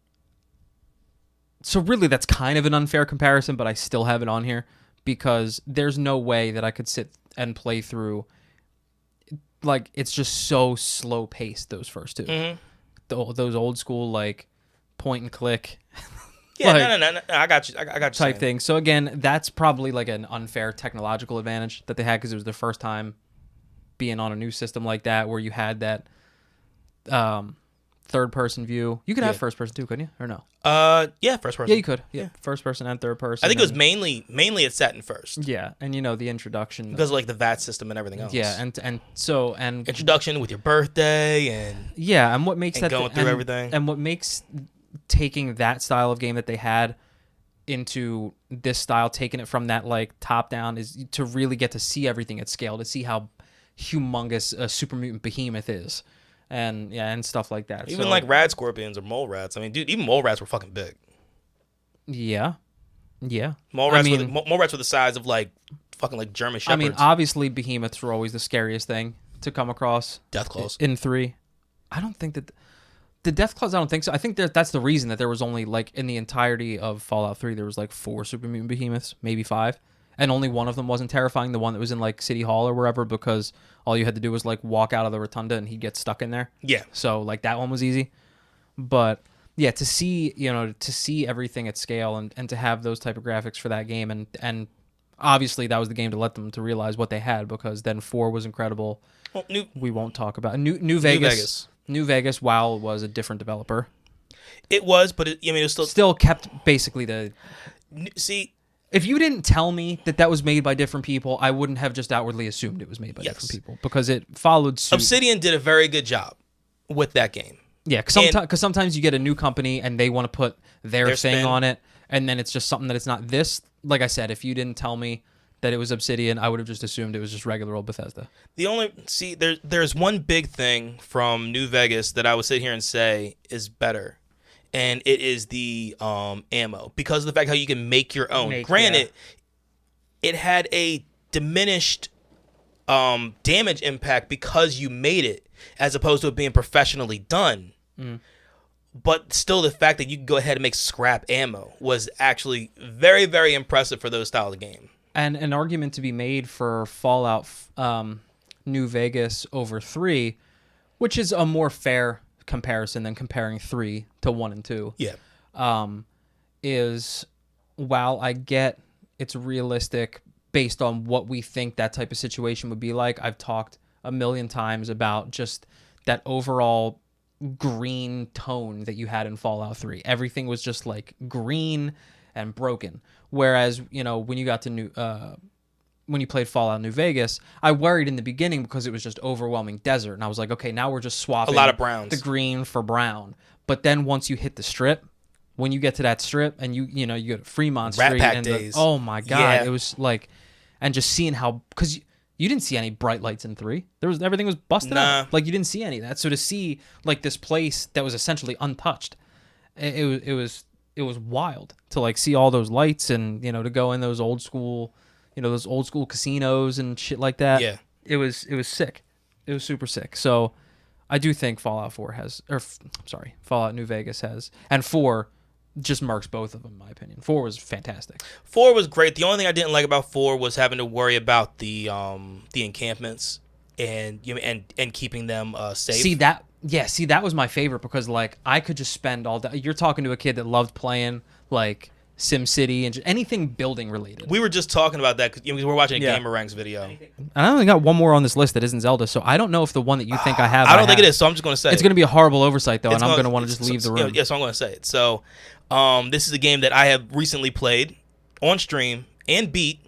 so really that's kind of an unfair comparison, but I still have it on here because there's no way that I could sit and play through. Like, it's just so slow paced, those first 2. Mm-hmm. Those old school, like, point and click. Yeah, like, no. I got you. I got you. Type thing. So again, that's probably like an unfair technological advantage that they had because it was their first time being on a new system like that where you had that third-person view. You could have first-person too, couldn't you? Or no? Yeah, first-person. Yeah, you could. Yeah, first-person and third-person. I think it was mainly it sat in first. Yeah, and the introduction because of like the VAT system and everything else. Yeah, and introduction with your birthday and and what makes that going through everything and what makes taking that style of game that they had into this style, taking it from that like top-down, is to really get to see everything at scale, to see how humongous a Super Mutant Behemoth is. And stuff like that. Even like rad scorpions or mole rats. I mean, dude, even mole rats were fucking big. Yeah. Mole rats were the size of like fucking like German shepherds. I mean, obviously behemoths were always the scariest thing to come across. Deathclaws. In 3. I don't think that the Deathclaws, I don't think so. I think that's the reason that there was only like in the entirety of Fallout 3 there was like 4 Super Mutant Behemoths, maybe 5. And only one of them wasn't terrifying, the one that was in like City Hall or wherever, because all you had to do was like walk out of the rotunda and he'd get stuck in there. Yeah. So like that one was easy. But yeah, to see everything at scale and to have those type of graphics for that game and obviously that was the game to let them to realize what they had, because then 4 was incredible. Well, we won't talk about New Vegas. New Vegas, WoW was a different developer. It was, but it was still kept basically the see. If you didn't tell me that was made by different people, I wouldn't have just outwardly assumed it was made by different people, because it followed suit. Obsidian did a very good job with that game. Yeah, because sometimes you get a new company and they want to put their thing spin on it, and then it's just something that it's not this. Like I said, if you didn't tell me that it was Obsidian, I would have just assumed it was just regular old Bethesda. There's one big thing from New Vegas that I would sit here and say is better, and it is the ammo, because of the fact how you can make your own. Granted, it had a diminished damage impact because you made it, as opposed to it being professionally done. But still, the fact that you could go ahead and make scrap ammo was actually very, very impressive for those style of game. And an argument to be made for Fallout New Vegas over 3, which is a more fair comparison than comparing 3 to 1 and 2. Yeah. Is while I get it's realistic based on what we think that type of situation would be like, I've talked a million times about just that overall green tone that you had in Fallout 3. Everything was just like green and broken. Whereas, when you got to when you played Fallout New Vegas, I worried in the beginning because it was just overwhelming desert, and I was like, okay, now we're just swapping a lot of browns, the green for brown. But then once you hit the strip, when you get to that strip and you go to Fremont Rat Street Pack and days. Oh my god, it was like, and just seeing how, because you didn't see any bright lights in 3. Everything was busted up. Like, you didn't see any of that. So to see like this place that was essentially untouched, it was wild to like see all those lights and to go in those old school casinos and shit like that. Yeah, it was sick. It was super sick. So I do think Fallout New Vegas has, and 4 just marks both of them, in my opinion. 4 was fantastic. 4 was great. The only thing I didn't like about 4 was having to worry about the encampments and keeping them safe. See that was my favorite, because like I could just spend all day. You're talking to a kid that loved playing like SimCity and just anything building related. We were just talking about that because we're watching a Gamer Ranks video. And I only got one more on this list that isn't Zelda, so I don't know if the one that you think I have. I don't think it is, so I'm just going to say it's going to be a horrible oversight, though, and I'm going to want to just leave the room. Yeah, so I'm going to say it. So this is a game that I have recently played on stream and beat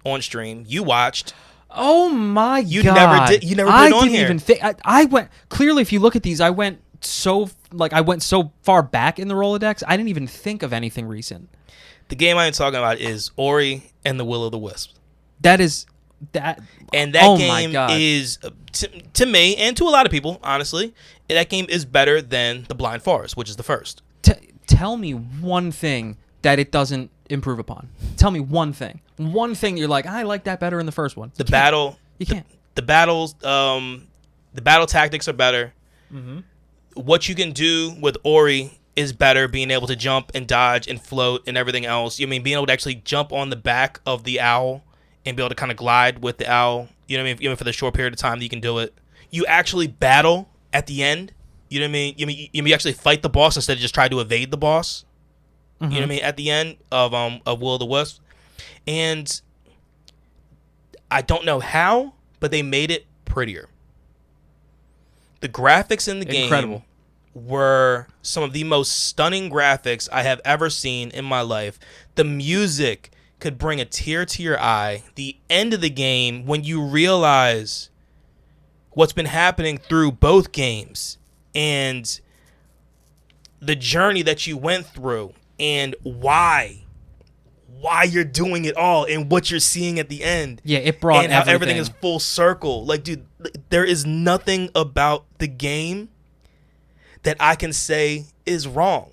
on stream. You watched. Oh my god! You never put it on here. I went clearly. If you look at these, I went so far back in the Rolodex. I didn't even think of anything recent. The game I'm talking about is Ori and the Will of the Wisps. That is that, and that game is to me and to a lot of people, honestly, that game is better than the Blind Forest, which is the first. Tell me one thing that it doesn't improve upon. Tell me one thing. One thing you're like, I like that better in the first one. You can't. The battles, the battle tactics are better. Mm-hmm. What you can do with Ori is better, being able to jump and dodge and float and everything else. Being able to actually jump on the back of the owl and be able to kind of glide with the owl. You know what I mean? Even for the short period of time that you can do it. You actually battle at the end. You know what I mean? You actually fight the boss instead of just try to evade the boss. Mm-hmm. You know what I mean? At the end of Will of the Wisps. And I don't know how, but they made it prettier. The graphics in the game were some of the most stunning graphics I have ever seen in my life. The music could bring a tear to your eye. The end of the game, when you realize what's been happening through both games and the journey that you went through and why you're doing it all and what you're seeing at the end. Yeah, it brought and how everything is full circle. Like, dude, there is nothing about the game that I can say is wrong.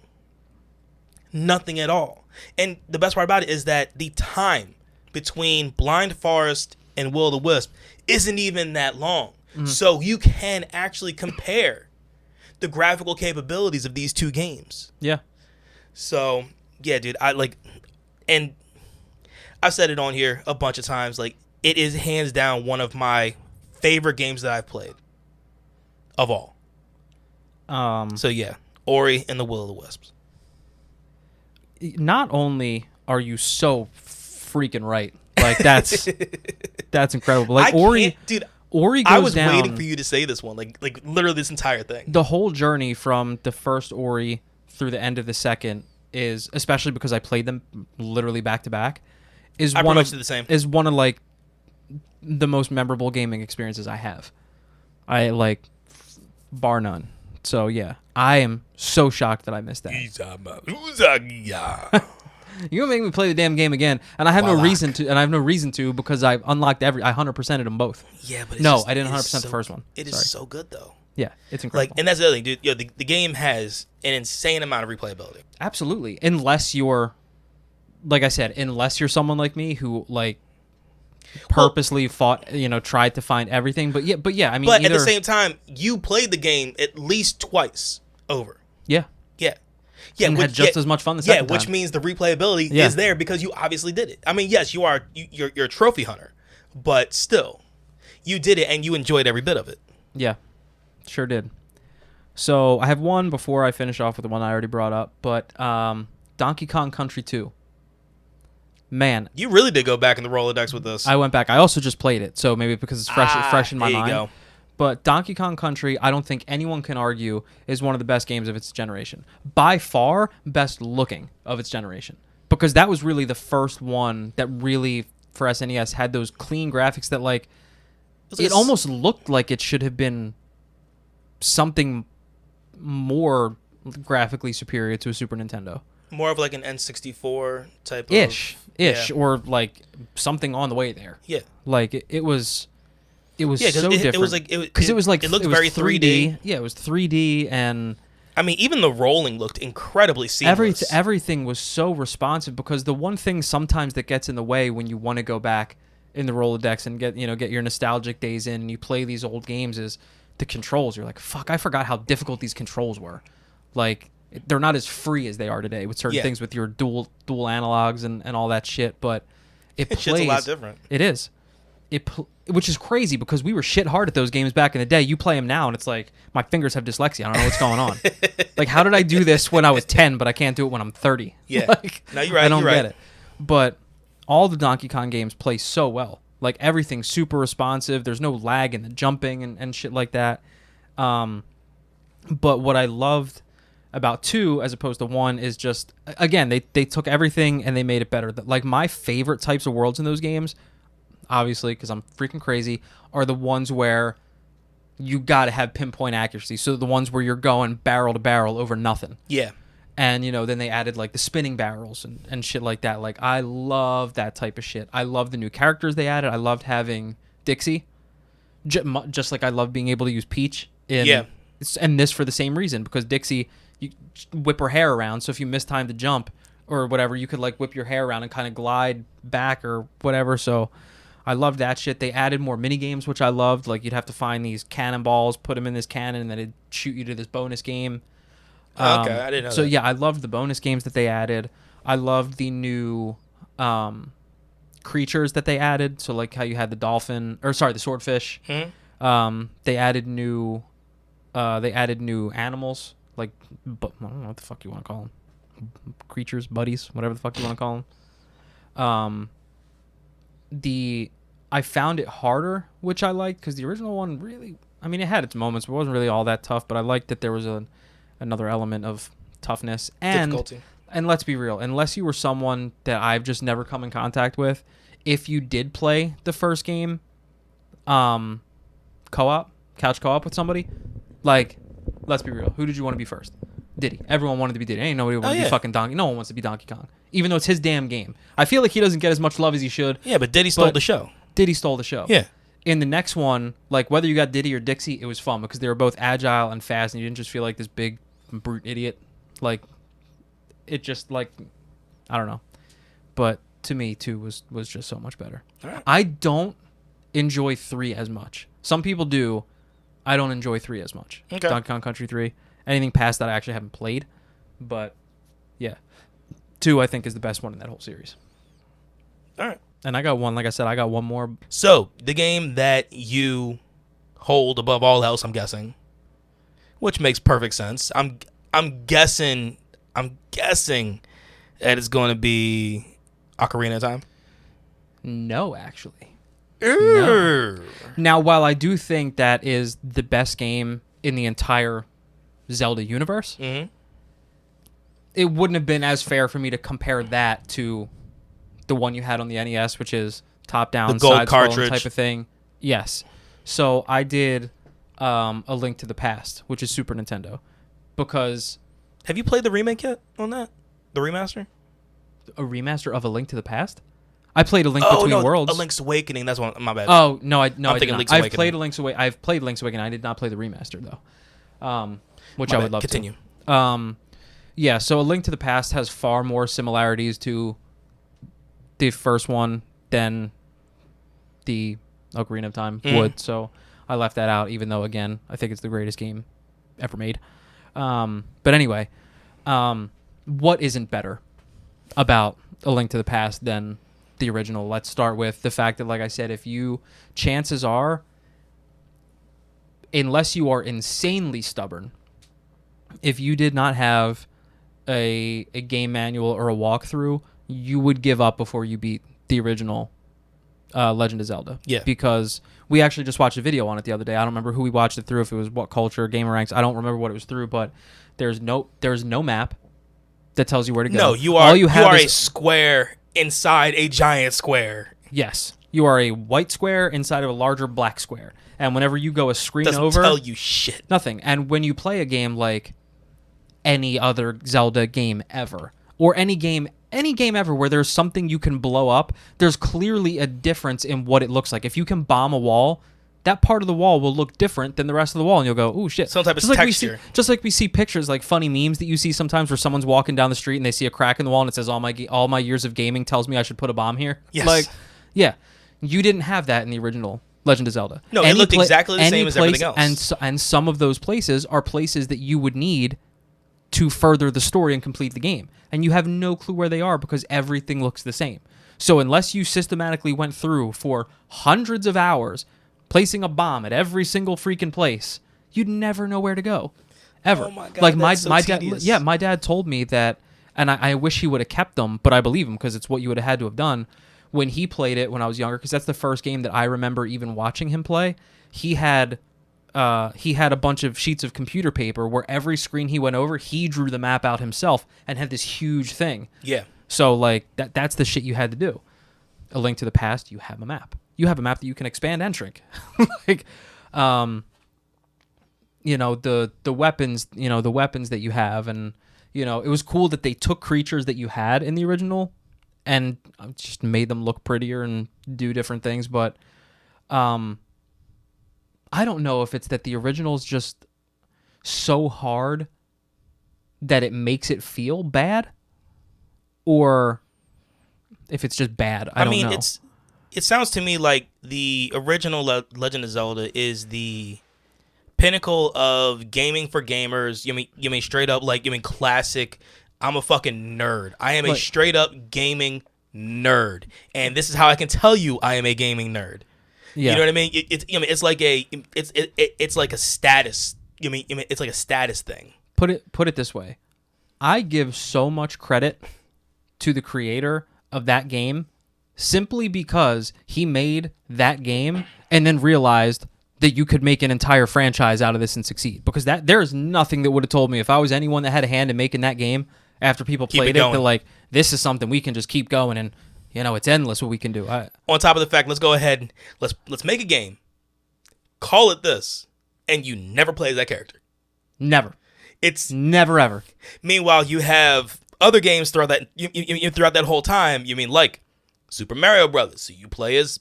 Nothing at all. And the best part about it is that the time between Blind Forest and Will of the Wisp isn't even that long. Mm-hmm. So you can actually compare the graphical capabilities of these two games. Yeah. So, yeah, dude, and I've said it on here a bunch of times, like, it is hands down one of my favorite games that I've played of all. So yeah, Ori and the Will of the Wisps. Not only are you so freaking right, like that's incredible. Like Ori goes down. I was waiting for you to say this one, like literally this entire thing. The whole journey from the first Ori through the end of the second is, especially because I played them literally back to back, is one of like the most memorable gaming experiences I have. I like, bar none. So yeah, I am so shocked that I missed that. You're gonna make me play the damn game again, and I have no Warlock. reason to. And I have no reason to because I unlocked I 100%ed them both. Yeah, but No, I didn't 100% the first one. It Sorry. is so good though. Yeah, it's incredible. Like, and that's the other thing, dude. The game has an insane amount of replayability. Absolutely, unless you're, like I said, unless you're someone like me who like purposely fought, tried to find everything. But yeah, I mean, but at the same time, you played the game at least twice over. Yeah. Yeah, and had just as much fun the second time. Which means the replayability is there because you obviously did it. I mean, yes, you're a trophy hunter, but still, you did it and you enjoyed every bit of it. Yeah, sure did. So I have one before I finish off with the one I already brought up, but Donkey Kong Country 2. Man, you really did go back in the Rolodex with this. I went back. I also just played it, so maybe because it's fresh in my mind. Go. But Donkey Kong Country, I don't think anyone can argue, is one of the best games of its generation. By far, best looking of its generation. Because that was really the first one that really, for SNES, had those clean graphics that, like, it almost looked like it should have been something more graphically superior to a Super Nintendo. More of like an N64 type Ish, yeah. or like something on the way there. Yeah. Like, it was... It was so different. It was like it looked very 3D. Yeah, it was 3D, and I mean, even the rolling looked incredibly seamless. Everything was so responsive because the one thing sometimes that gets in the way when you want to go back in the Rolodex and get your nostalgic days in and you play these old games is the controls. You're like, fuck, I forgot how difficult these controls were. Like, they're not as free as they are today with certain things with your dual analogs and all that shit. But it plays shit's a lot different. It is. Which is crazy because we were shit hard at those games back in the day. You play them now, and it's like, my fingers have dyslexia. I don't know what's going on. Like, how did I do this when I was 10, but I can't do it when I'm 30? Yeah. Like, No, you're right. I don't get it. But all the Donkey Kong games play so well. Like, everything's super responsive. There's no lag in the jumping and shit like that. But what I loved about 2 as opposed to 1 is just, again, they took everything and they made it better. Like, my favorite types of worlds in those games, obviously, because I'm freaking crazy, are the ones where you got to have pinpoint accuracy. So the ones where you're going barrel to barrel over nothing. Yeah. And, then they added, like, the spinning barrels and shit like that. Like, I love that type of shit. I love the new characters they added. I loved having Dixie. Just like I love being able to use Peach. And this for the same reason, because Dixie, you whip her hair around, so if you miss time to jump or whatever, you could, like, whip your hair around and kind of glide back or whatever, so... I loved that shit. They added more mini games, which I loved. Like, you'd have to find these cannonballs, put them in this cannon, and then it'd shoot you to this bonus game. Okay, I didn't know so, that. yeah, I loved the bonus games that they added. I loved the new creatures that they added. So, like how you had the swordfish. They added new animals. Like, I don't know what the fuck you want to call them. Creatures, buddies, whatever the fuck you want to call them. I found it harder, which I liked, because the original one really, I mean, it had its moments, but it wasn't really all that tough, but I liked that there was another element of toughness. And, difficulty. And let's be real, unless you were someone that I've just never come in contact with, if you did play the first game, couch co-op with somebody, like, let's be real, who did you want to be first? Diddy. Everyone wanted to be Diddy. Ain't nobody wanted to be fucking Donkey. No one wants to be Donkey Kong, even though it's his damn game. I feel like he doesn't get as much love as he should. Yeah, but Diddy stole the show. Diddy stole the show. Yeah. In the next one, like, whether you got Diddy or Dixie, it was fun because they were both agile and fast, and you didn't just feel like this big brute idiot. Like, it just, like, I don't know. But to me, 2 was just so much better. All right. I don't enjoy 3 as much. Some people do. I don't enjoy 3 as much. Okay. Donkey Kong Country 3. Anything past that I actually haven't played. But, yeah. 2, I think, is the best one in that whole series. All right. And I got one, like I said, I got one more. So, the game that you hold above all else, I'm guessing, which makes perfect sense. I'm guessing that it's going to be Ocarina of Time. No, actually. No. Now, while I do think that is the best game in the entire Zelda universe, it wouldn't have been as fair for me to compare that to the one you had on the NES, which is top-down, side-scrolling type of thing. Yes. So I did A Link to the Past, which is Super Nintendo, because... Have you played the remake yet on that? The remaster? A remaster of A Link to the Past? I played A Link Between Worlds. A Link's Awakening. That's one. My bad. Oh no, I did not. I've played Link's Awakening. I did not play the remaster though, which I would love Continue. to. Yeah. So A Link to the Past has far more similarities to the first one than the Ocarina of Time would. So I left that out, even though again I think it's the greatest game ever made. But anyway, what isn't better about A Link to the Past than the original? Let's start with the fact that, like I said, chances are, unless you are insanely stubborn, if you did not have a game manual or a walkthrough, you would give up before you beat the original Legend of Zelda. Yeah. Because we actually just watched a video on it the other day. I don't remember who we watched it through, if it was What Culture, Gamer Ranks. I don't remember what it was through, but there's no map that tells you where to go. No, you are a square inside a giant square. Yes. You are a white square inside of a larger black square. And whenever you go a screen Doesn't over... tell you shit. Nothing. And when you play a game like any other Zelda game ever, or any game ever where there's something you can blow up, there's clearly a difference in what it looks like. If you can bomb a wall, that part of the wall will look different than the rest of the wall, and you'll go, "Ooh, shit!" Some type of texture. Just like we see pictures, like funny memes that you see sometimes, where someone's walking down the street and they see a crack in the wall and it says, "All my years of gaming tells me I should put a bomb here." Yes. Like, yeah, you didn't have that in the original Legend of Zelda. No, it looked exactly the same as everything else. And some of those places are places that you would need to further the story and complete the game, and you have no clue where they are because everything looks the same. So unless you systematically went through for hundreds of hours placing a bomb at every single freaking place, you'd never know where to go, ever. Oh my God, like that's my so dad, yeah, my dad told me that, and I wish he would have kept them, but I believe him because it's what you would have had to have done when he played it when I was younger. Because that's the first game that I remember even watching him play. He had a bunch of sheets of computer paper where every screen he went over, he drew the map out himself and had this huge thing. Yeah. So like that's the shit you had to do. A Link to the Past, you have a map. You have a map that you can expand and shrink. Like, you know, the weapons, you know, the weapons that you have, and you know, it was cool that they took creatures that you had in the original and just made them look prettier and do different things. But I don't know if it's that the original's just so hard that it makes it feel bad, or if it's just bad. I don't know. It sounds to me like the original Legend of Zelda is the pinnacle of gaming for gamers. You mean straight up, like, you mean classic, I'm a fucking nerd. I am a straight up gaming nerd. And this is how I can tell you I am a gaming nerd. Yeah. You know what I mean? It's like a status. It's like a status thing. Put it this way. I give so much credit to the creator of that game simply because he made that game and then realized that you could make an entire franchise out of this and succeed. Because there is nothing that would have told me, if I was anyone that had a hand in making that game, after people played it, they're like, this is something we can just keep going, and you know, it's endless what we can do. On top of the fact, let's go ahead and let's make a game, call it this, and you never play that character. Never. It's never ever. Meanwhile, you have other games throughout that throughout that whole time. You mean like Super Mario Brothers, so you play as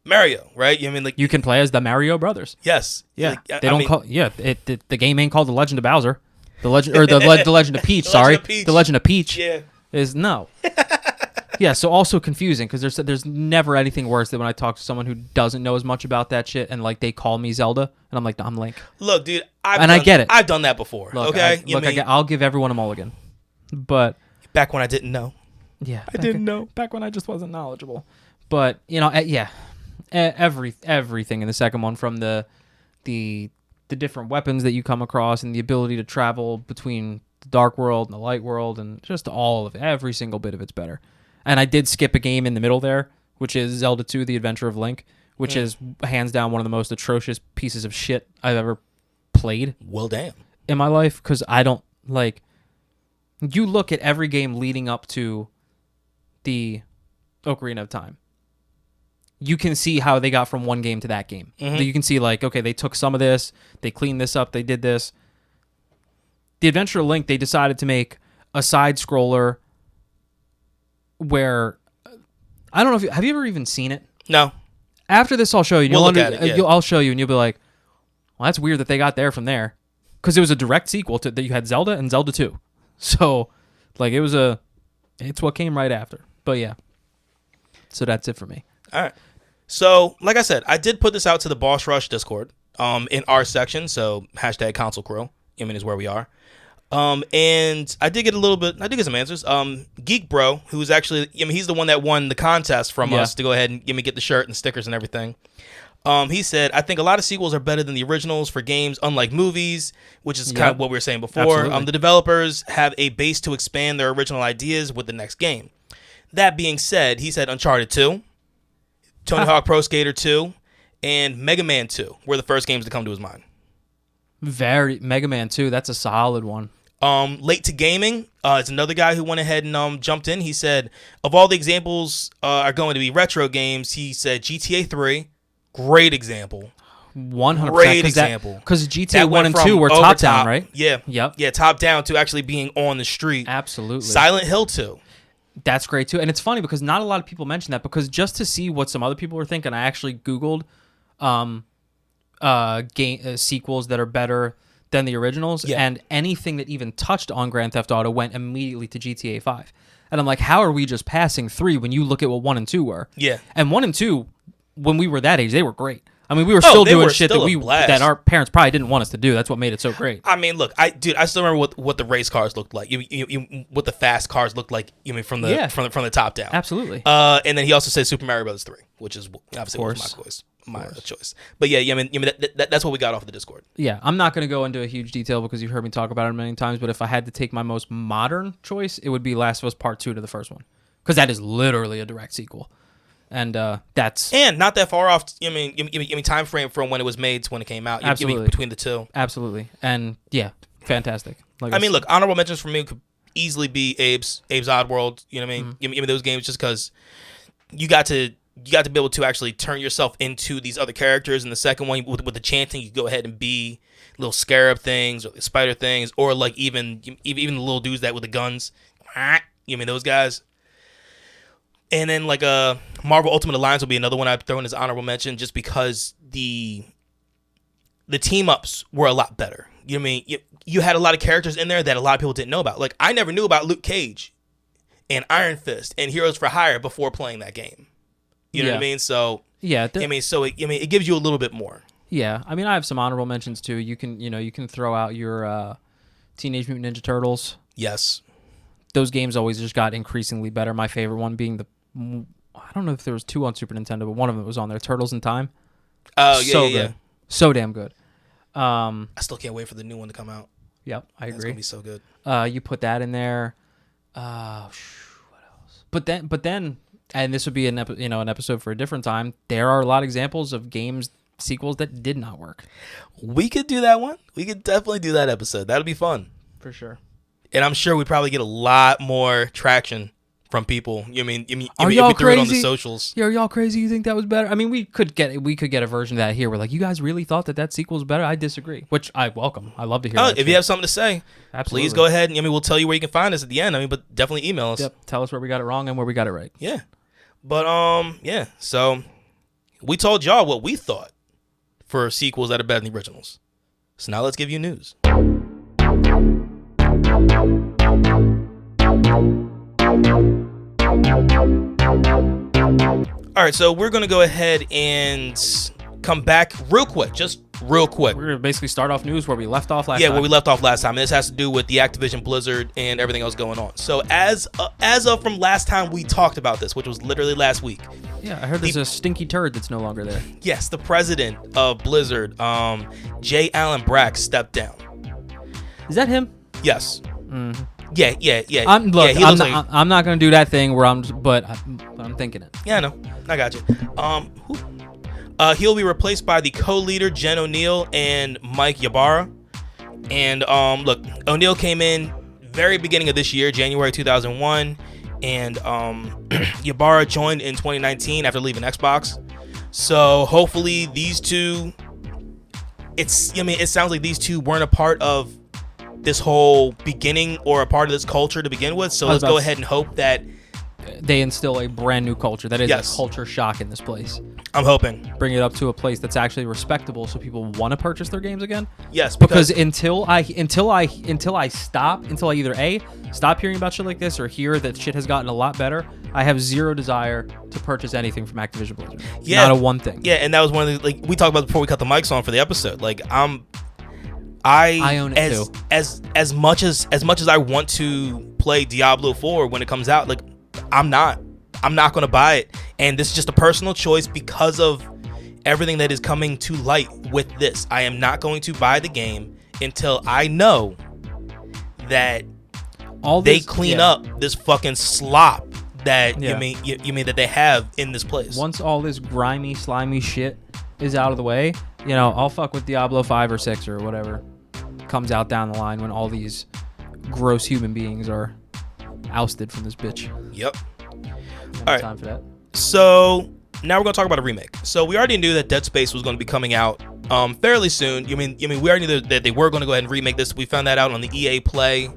Mario, right? You mean like you can play as the Mario Brothers. Yes. Yeah. The game ain't called The Legend of Bowser. The Legend the Legend of Peach. The Legend of Peach. Yeah. Is no. Yeah. So also confusing because there's never anything worse than when I talk to someone who doesn't know as much about that shit and like they call me Zelda and I'm like, no, I'm Link. Look, dude, I get it. I've done that before. Look, okay. I'll give everyone a mulligan, but back when I didn't know. Yeah. I didn't know. Back when I just wasn't knowledgeable. But you know, yeah. Everything in the second one, from the different weapons that you come across and the ability to travel between the dark world and the light world, and just all of it, every single bit of it's better. And I did skip a game in the middle there, which is Zelda 2: The Adventure of Link, which is hands down one of the most atrocious pieces of shit I've ever played. Well, damn. In my life, because I don't like. You look at every game leading up to the Ocarina of Time. You can see how they got from one game to that game. Mm-hmm. You can see, like, okay, they took some of this, they cleaned this up, they did this. The Adventure of Link, they decided to make a side-scroller where I don't know if have you ever even seen it? No. After this, I'll show you. We'll look at it, yeah. I'll show you, and you'll be like, "Well, that's weird that they got there from there," because it was a direct sequel to that. You had Zelda and Zelda 2, so like it's what came right after. But yeah, so that's it for me. All right. So like I said, I did put this out to the Boss Rush Discord, in our section. So hashtag Console Crow, is where we are. And I did get some answers. Geek Bro, who's actually, he's the one that won the contest from us to go ahead and get the shirt and stickers and everything. He said, I think a lot of sequels are better than the originals for games, unlike movies, which is kind of what we were saying before. Absolutely. The developers have a base to expand their original ideas with the next game. That being said, he said Uncharted 2, Tony Hawk Pro Skater 2, and Mega Man 2 were the first games to come to his mind. Mega Man 2, that's a solid one. Late to Gaming, it's another guy who went ahead and jumped in. He said, of all the examples are going to be retro games, he said GTA 3, great example. 100%. Great example. Because GTA 1 and 2 were top-down, right? Yeah. Yep. Yeah, top-down to actually being on the street. Absolutely. Silent Hill 2. That's great, too. And it's funny because not a lot of people mention that, because just to see what some other people were thinking, I actually Googled sequels that are better than the originals, and anything that even touched on Grand Theft Auto went immediately to GTA 5. And I'm like, how are we just passing 3 when you look at what 1 and 2 were? Yeah. And 1 and 2, when we were that age, they were great. I mean, we were still doing shit that our parents probably didn't want us to do. That's what made it so great. I mean, look, I still remember what the race cars looked like. What the fast cars looked like. From the top down. Absolutely. And then he also said Super Mario Bros. 3, which is obviously was my choice. But yeah, that's what we got off the Discord. Yeah, I'm not going to go into a huge detail because you've heard me talk about it a million times. But if I had to take my most modern choice, it would be Last of Us Part 2 to the first one, because that is literally a direct sequel. And that's not that far off. Time frame from when it was made to when it came out. Absolutely. Between the two. Absolutely. And yeah, fantastic. Look, honorable mentions for me could easily be Abe's Oddworld. You know what I mean? Give me those games just because you got to be able to actually turn yourself into these other characters. In the second one, with the chanting, you go ahead and be little scarab things or spider things, or like even the little dudes that with the guns. Those guys. And then like Marvel Ultimate Alliance will be another one I'd throw in as honorable mention, just because the team ups were a lot better. You know what I mean? You had a lot of characters in there that a lot of people didn't know about. Like, I never knew about Luke Cage and Iron Fist and Heroes for Hire before playing that game. You know what I mean? So yeah, it gives you a little bit more. Yeah, I mean, I have some honorable mentions too. You can throw out your Teenage Mutant Ninja Turtles. Yes, those games always just got increasingly better. My favorite one being I don't know if there was 2 on Super Nintendo, but one of them was on there. Turtles in Time. Oh yeah, good. So damn good. I still can't wait for the new one to come out. Yep, I agree. It's gonna be so good. You put that in there. What else? But then, and this would be an episode for a different time. There are a lot of examples of games sequels that did not work. We could do that one. We could definitely do that episode. That'll be fun for sure. And I'm sure we'd probably get a lot more traction from people. Are y'all crazy? It on the socials. Yeah, are y'all crazy? You think that was better? I mean, we could get a version of that here. We're like, you guys really thought that sequel was better? I disagree, which I welcome. I love to hear. If you have something to say, absolutely, please go ahead. We'll tell you where you can find us at the end. But definitely email us. Yep, tell us where we got it wrong and where we got it right. Yeah, but yeah. So we told y'all what we thought for sequels that are better than the originals. So now let's give you news. All right, so we're going to go ahead and come back real quick. We're going to basically start off news where we left off last time. Yeah, where we left off last time. And this has to do with the Activision Blizzard and everything else going on. So as of from last time we talked about this, which was literally last week. Yeah, I heard there's a stinky turd that's no longer there. Yes, the president of Blizzard, J. Allen Brack, stepped down. Is that him? Yes. Mm-hmm. Yeah. I'm not gonna do that thing where I'm thinking it. Yeah, I know. I got you. He'll be replaced by the co-leader Jen O'Neill and Mike Ybarra. And look, O'Neill came in very beginning of this year, January 2001, and Ybarra joined in 2019 after leaving Xbox. So hopefully these two, it sounds like these two weren't a part of this whole beginning or a part of this culture to begin with. So let's go ahead and hope that they instill a brand new culture. That is Yes. a culture shock in this place. I'm hoping. Bring it up to a place that's actually respectable, so people want to purchase their games again. Yes, Because until I either A, stop hearing about shit like this, or hear that shit has gotten a lot better, I have zero desire to purchase anything from Activision Blizzard. Yeah, Not a one thing. Yeah, and that was one of the, like we talked about before we cut the mics on for the episode. Like I own it too. As much as I want to play Diablo 4 when it comes out, like I'm not going to buy it, and this is just a personal choice because of everything that is coming to light with this. I am not going to buy the game until I know that they clean up this fucking slop that you mean that they have in this place. Once all this grimy, slimy shit is out of the way, I'll fuck with Diablo 5 or 6 or whatever comes out down the line when all these gross human beings are ousted from this bitch. Yep. All right. Time for that. So now we're gonna talk about a remake. So we already knew that Dead Space was going to be coming out fairly soon. You mean we already knew that they were going to go ahead and remake this. We found that out on the EA Play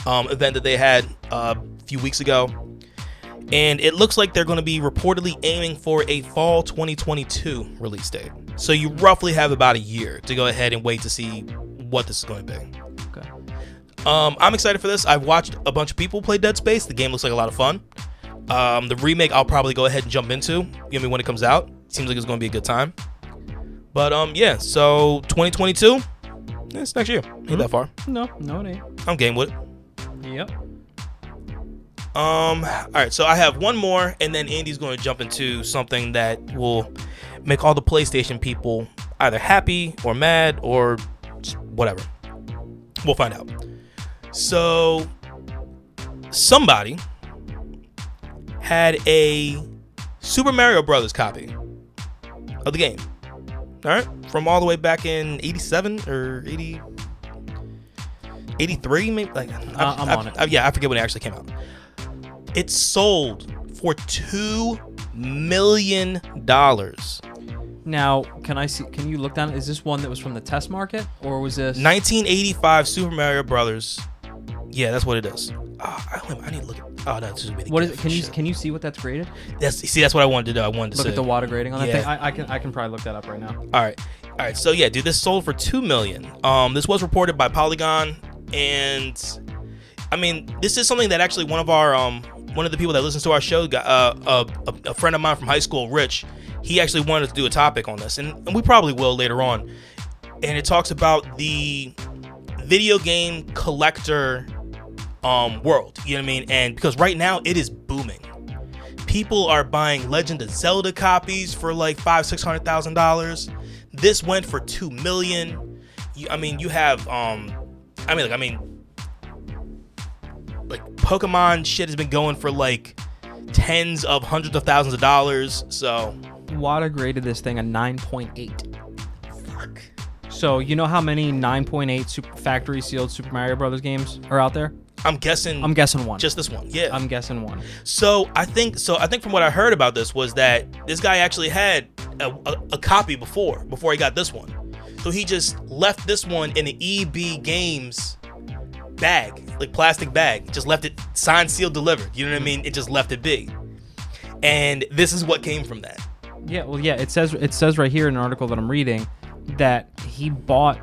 event that they had a few weeks ago, and it looks like they're going to be reportedly aiming for a fall 2022 release date. So you roughly have about a year to go ahead and wait to see what this is going to be. Okay. I'm excited for this. I've watched a bunch of people play Dead Space. The game looks like a lot of fun. The remake I'll probably go ahead and jump into, when it comes out. Seems like it's going to be a good time. But yeah, so 2022, it's next year. Ain't that far. No, it ain't. I'm game with it. Yep. All right, so I have one more, and then Andy's going to jump into something that will make all the PlayStation people either happy or mad or whatever. We'll find out. So somebody had a Super Mario Brothers copy of the game. All right, from all the way back in 87 or 83, maybe. I'm on it. I forget when it actually came out. It sold for $2 million. Now, can you look down? Is this one that was from the test market, or was this 1985 Super Mario Brothers? Yeah, that's what it is. I need to look at. Oh, no, this is gonna be the what is gift. it? Can you see what that's graded? That's what I wanted to do. I wanted to look see. at the water grading on that Yeah. thing. I can probably look that up right now. All right. So yeah, dude, this sold for $2 million. This was reported by Polygon, and I mean, this is something that actually one of the people that listens to our show, a friend of mine from high school, Rich, he actually wanted to do a topic on this, and we probably will later on. And it talks about the video game collector world, you know what I mean? And because right now it is booming. People are buying Legend of Zelda copies for like $500,000-$600,000. This went for $2 million. You have like Pokemon shit has been going for like tens of hundreds of thousands of dollars. So Wada graded this thing a 9.8. fuck. So you know how many 9.8 factory sealed Super Mario Brothers games are out there? I'm guessing one. Just this one. Yeah. I'm guessing one. So I think from what I heard about this was that this guy actually had a copy before he got this one. So he just left this one in an EB Games bag, like plastic bag. Just left it signed, sealed, delivered. You know what I mean? It just left it big. And this is what came from that. Yeah, well, yeah, it says right here in an article that I'm reading that he bought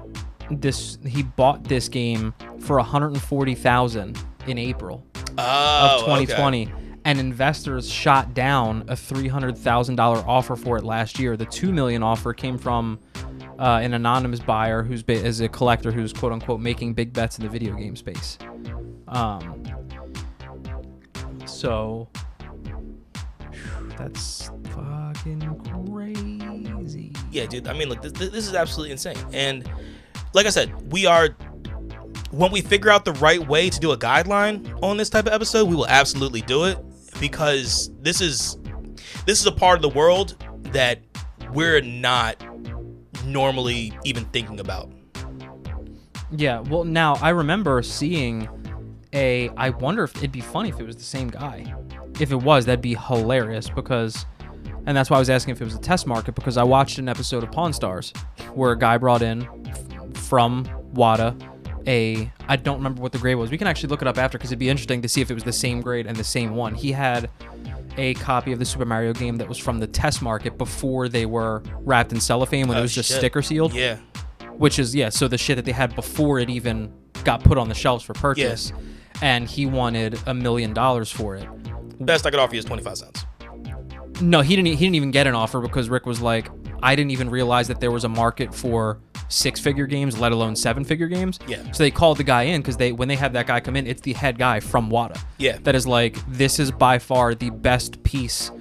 this game for $140,000 in April of 2020. Okay. And investors shot down a $300,000 offer for it last year. The $2 million offer came from an anonymous buyer is a collector who's quote unquote making big bets in the video game space. So that's fucking crazy. Yeah, dude. I mean, look, this is absolutely insane. And like I said, when we figure out the right way to do a guideline on this type of episode, we will absolutely do it, because this is a part of the world that we're not normally even thinking about. Yeah, well, now I remember seeing I wonder if it'd be funny if it was the same guy. If it was, that'd be hilarious, and that's why I was asking if it was a test market, because I watched an episode of Pawn Stars where a guy brought in from WADA I don't remember what the grade was. We can actually look it up after because it'd be interesting to see if it was the same grade and the same one. He had a copy of the Super Mario game that was from the test market before they were wrapped in cellophane when it was just sticker sealed. Yeah. Which is, so the shit that they had before it even got put on the shelves for purchase. Yeah. And he wanted $1 million for it. Best I could offer you is 25 cents. No, he didn't even get an offer because Rick was like, I didn't even realize that there was a market for 6-figure games, let alone 7-figure games. Yeah. So they called the guy in because when they have that guy come in, it's the head guy from WATA. Yeah. That is like, this is by far the best piece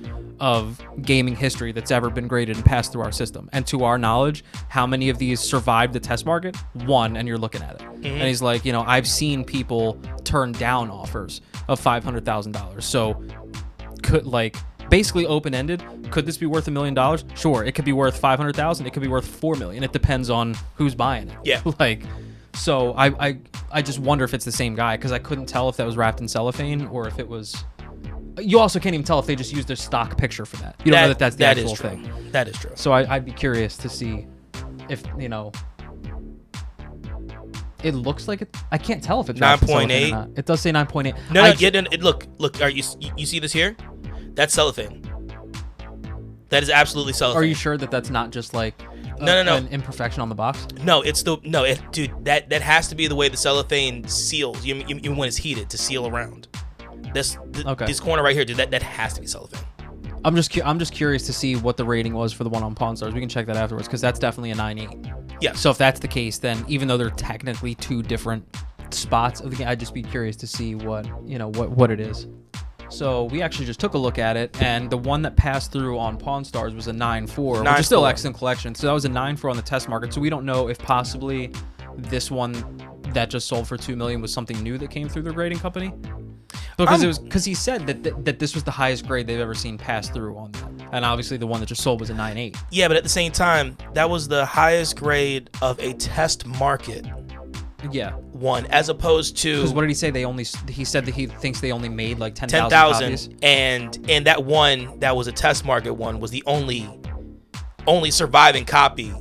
of gaming history that's ever been graded and passed through our system. And to our knowledge, how many of these survived the test market? One, and you're looking at it. Mm-hmm. And he's like, I've seen people turn down offers of $500,000. So basically open-ended. Could this be worth $1 million? Sure. It could be worth $500,000. It could be worth $4 million. It depends on who's buying it. Yeah. So I just wonder if it's the same guy because I couldn't tell if that was wrapped in cellophane or if it was. You also can't even tell if they just used their stock picture for that. You don't know that that's the actual thing. That is true. So I'd be curious to see if It looks like it. I can't tell if it's 9.8. It does say 9.8. No. Look. Are you see this here? That's cellophane. That is absolutely cellophane. Are you sure that that's not just like no. an imperfection on the box? No, it's the dude. That has to be the way the cellophane seals. You when it's heated to seal around. This corner right here, dude. That has to be cellophane. I'm just curious to see what the rating was for the one on Pawn Stars. We can check that afterwards because that's definitely a 9.8. Yeah. So if that's the case, then even though they're technically two different spots of the game, I'd just be curious to see what it is. So we actually just took a look at it, and the one that passed through on Pawn Stars was a 9.4, which is still excellent collection. So that was a 9.4 on the test market. So we don't know if possibly this one that just sold for $2 million was something new that came through the grading company. Because he said that this was the highest grade they've ever seen pass through on that, and obviously the one that just sold was a 9.8. Yeah, but at the same time, that was the highest grade of a test market. Yeah. One, as opposed to. Because what did he say? He said that he thinks they only made like 10,000 copies. And that one that was a test market one was the only surviving copy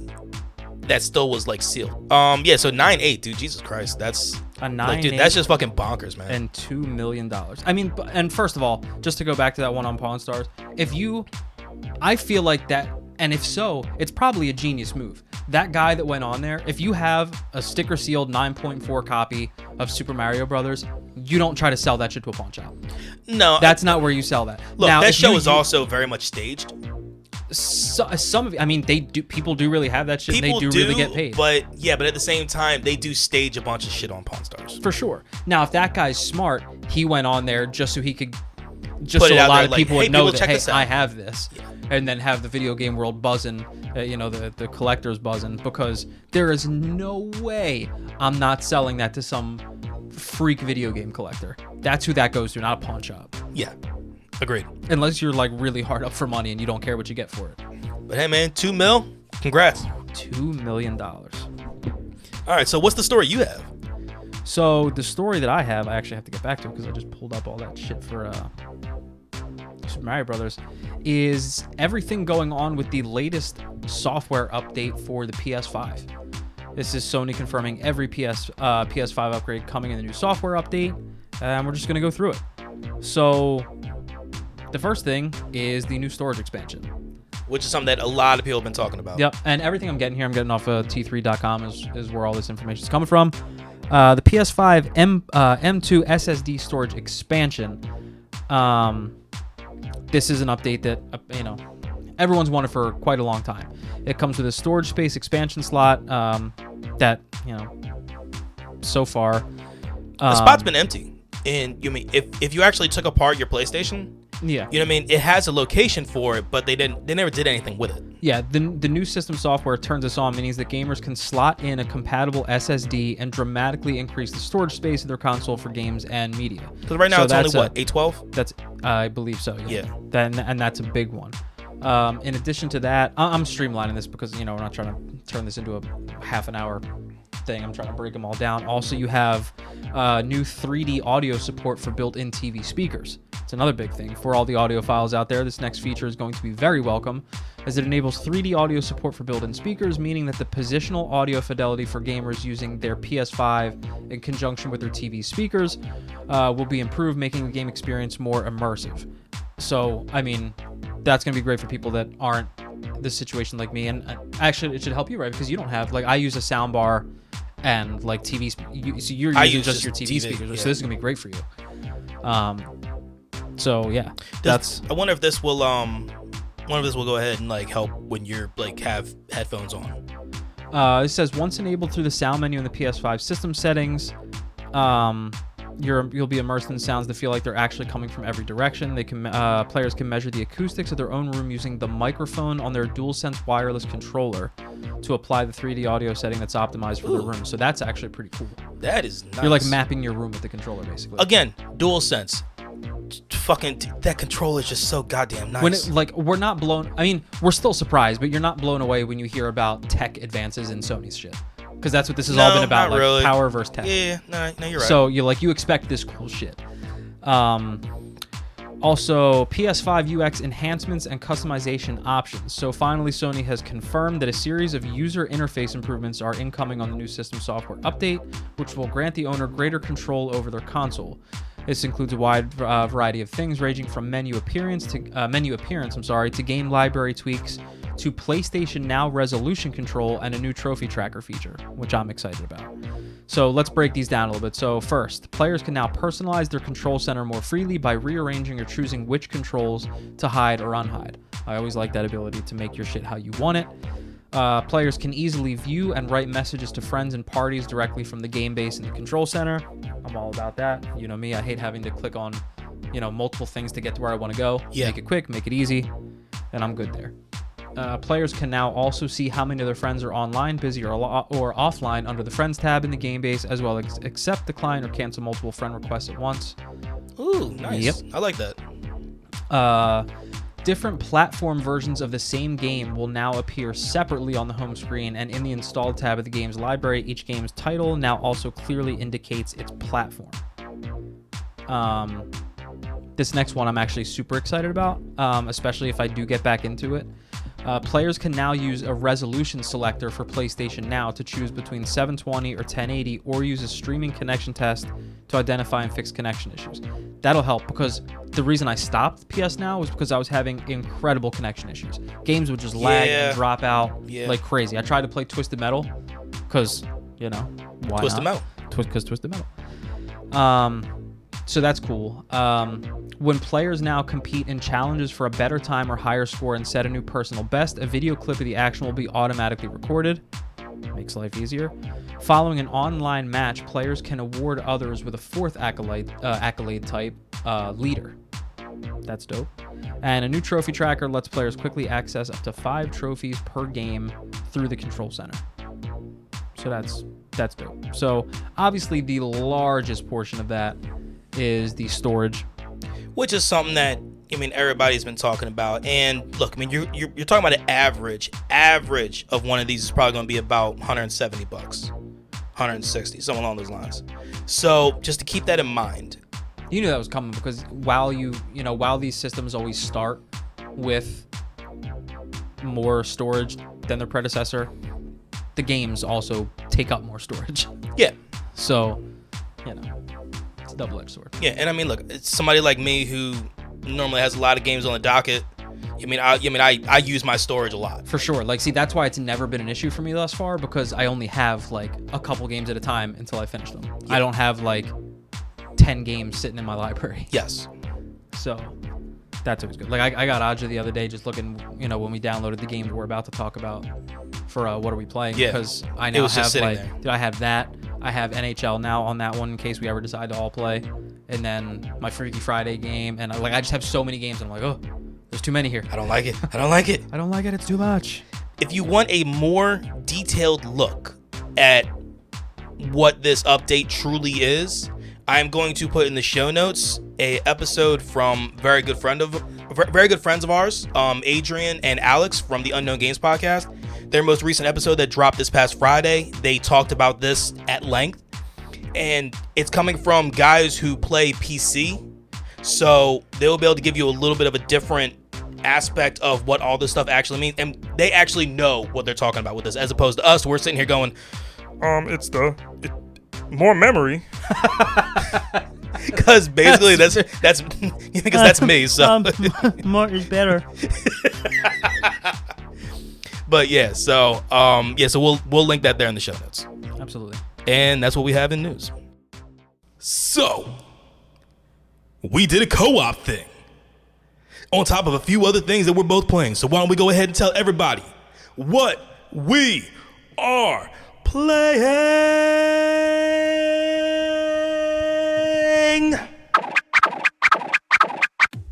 that still was like sealed. Yeah. So 9.8, dude. Jesus Christ, that's a 9.8. Dude, that's just fucking bonkers, man. And $2 million. I mean, and first of all, just to go back to that one on Pawn Stars, I feel like that. And if so, it's probably a genius move. That guy that went on there, if you have a sticker sealed 9.4 copy of Super Mario Brothers, you don't try to sell that shit to a pawn shop. No. That's not where you sell that. Look, now, that show is also very much staged. Some of it, I mean, people do really have that shit. People and they do really get paid. But at the same time, they do stage a bunch of shit on Pawn Stars. For sure. Now, if that guy's smart, he went on there just so he could, just so a lot of people would know that, hey, I have this. Yeah. And then have the video game world buzzing, the collectors buzzing, because there is no way I'm not selling that to some freak video game collector. That's who that goes to, not a pawn shop. Yeah, agreed. Unless you're like really hard up for money and you don't care what you get for it. But hey, man, $2 million, congrats. $2 million. All right, so what's the story you have? So the story that I have, I actually have to get back to because I just pulled up all that shit for Super Mario Brothers, is everything going on with the latest software update for the PS5. This is Sony confirming every PS5 upgrade coming in the new software update, and we're just going to go through it. So the first thing is the new storage expansion, which is something that a lot of people have been talking about. Yep, and everything I'm getting here, I'm getting off of T3.com is where all this information is coming from. The PS5 M2 SSD storage expansion. This is an update that everyone's wanted for quite a long time. It comes with a storage space expansion slot that so far the spot's been empty. And you mean if you actually took apart your PlayStation, yeah, you know what I mean, it has a location for it, but they never did anything with it. Yeah, the new system software turns this on, means that gamers can slot in a compatible SSD and dramatically increase the storage space of their console for games and media. Because right now it's only what, 812? That's I believe so. Yeah. And that's a big one. In addition to that, I'm streamlining this because we're not trying to turn this into a half an hour thing. I'm trying to break them all down. Also, you have new 3D audio support for built-in TV speakers. It's another big thing for all the audiophiles out there. This next feature is going to be very welcome as it enables 3D audio support for built-in speakers, meaning that the positional audio fidelity for gamers using their PS5 in conjunction with their TV speakers will be improved, making the game experience more immersive. So, I mean, that's going to be great for people that aren't this situation like me, and actually it should help you, right? Because you don't have, like, I use a sound bar and like TV. So you're using just your TV speakers, so this is gonna be great for you. So yeah, I wonder if this will go ahead and like help when you're like have headphones on. It says once enabled through the sound menu in the PS5 system settings, you'll be immersed in sounds that feel like they're actually coming from every direction. They can players can measure the acoustics of their own room using the microphone on their DualSense wireless controller to apply the 3D audio setting that's optimized for the room. So that's actually pretty cool. That is nice. You're like mapping your room with the controller, basically. Again, DualSense. Fucking that controller is just so goddamn nice. When it, like, we're not blown. I mean, we're still surprised, but you're not blown away when you hear about tech advances in Sony's shit. Because that's what this has all been about, like really. Power versus tech. Yeah, no, you're right. So you expect this cool shit. Also, PS5 UX enhancements and customization options. So finally, Sony has confirmed that a series of user interface improvements are incoming on the new system software update, which will grant the owner greater control over their console. This includes a wide variety of things, ranging from menu appearance to game library tweaks, to PlayStation Now resolution control and a new trophy tracker feature, which I'm excited about. So let's break these down a little bit. So first, players can now personalize their control center more freely by rearranging or choosing which controls to hide or unhide. I always like that ability to make your shit how you want it. Players can easily view and write messages to friends and parties directly from the game base in the control center. I'm all about that. You know me, I hate having to click on, multiple things to get to where I want to go. Yeah. Make it quick, make it easy, and I'm good there. Players can now also see how many of their friends are online, busy, or offline under the Friends tab in the game base, as well as accept, decline, or cancel multiple friend requests at once. Ooh, nice. Yep. I like that. Different platform versions of the same game will now appear separately on the home screen, and in the installed tab of the game's library, each game's title now also clearly indicates its platform. This next one I'm actually super excited about, especially if I do get back into it. Players can now use a resolution selector for PlayStation Now to choose between 720 or 1080, or use a streaming connection test to identify and fix connection issues. That'll help, because the reason I stopped PS Now was because I was having incredible connection issues. Games would just lag and drop out like crazy. I tried to play Twisted Metal because, why Twisted not? Metal. Because Twisted Metal. So that's cool. When players now compete in challenges for a better time or higher score and set a new personal best, a video clip of the action will be automatically recorded. Makes life easier. Following an online match, players can award others with a fourth accolade type, leader. That's dope. And a new trophy tracker lets players quickly access up to 5 trophies per game through the control center. So that's dope. So obviously the largest portion of that is the storage, which is something that everybody's been talking about. And look, you're talking about an average of one of these is probably going to be about $170, $160, something along those lines. So just to keep that in mind. You knew that was coming, because while these systems always start with more storage than their predecessor, the games also take up more storage. Yeah. So, it's a double-edged sword. Yeah, and look, it's somebody like me who normally has a lot of games on the docket. I use my storage a lot. For sure. That's why it's never been an issue for me thus far, because I only have a couple games at a time until I finish them. Yeah. I don't have 10 games sitting in my library. Yes. So that's always good. I got Aja the other day just looking, when we downloaded the games we're about to talk about for What Are We Playing? Yeah. Because I now have there. I have that. I have NHL now on that one in case we ever decide to all play. And then my Freaky Friday game. And I just have so many games. And I'm like, oh, there's too many here. I don't like it. I don't like it. It's too much. If you want a more detailed look at what this update truly is, I'm going to put in the show notes a episode from very good friends of ours, Adrian and Alex from the Unknown Games podcast. Their most recent episode that dropped this past Friday, they talked about this at length, and it's coming from guys who play PC, so they'll be able to give you a little bit of a different aspect of what all this stuff actually means, and they actually know what they're talking about with this, as opposed to us. We're sitting here going, it's more memory. Because basically that's because that's me. So more is better. But yeah, so so we'll link that there in the show notes. Absolutely. And that's what we have in news. So we did a co-op thing on top of a few other things that we're both playing. So why don't we go ahead and tell everybody what we are playing.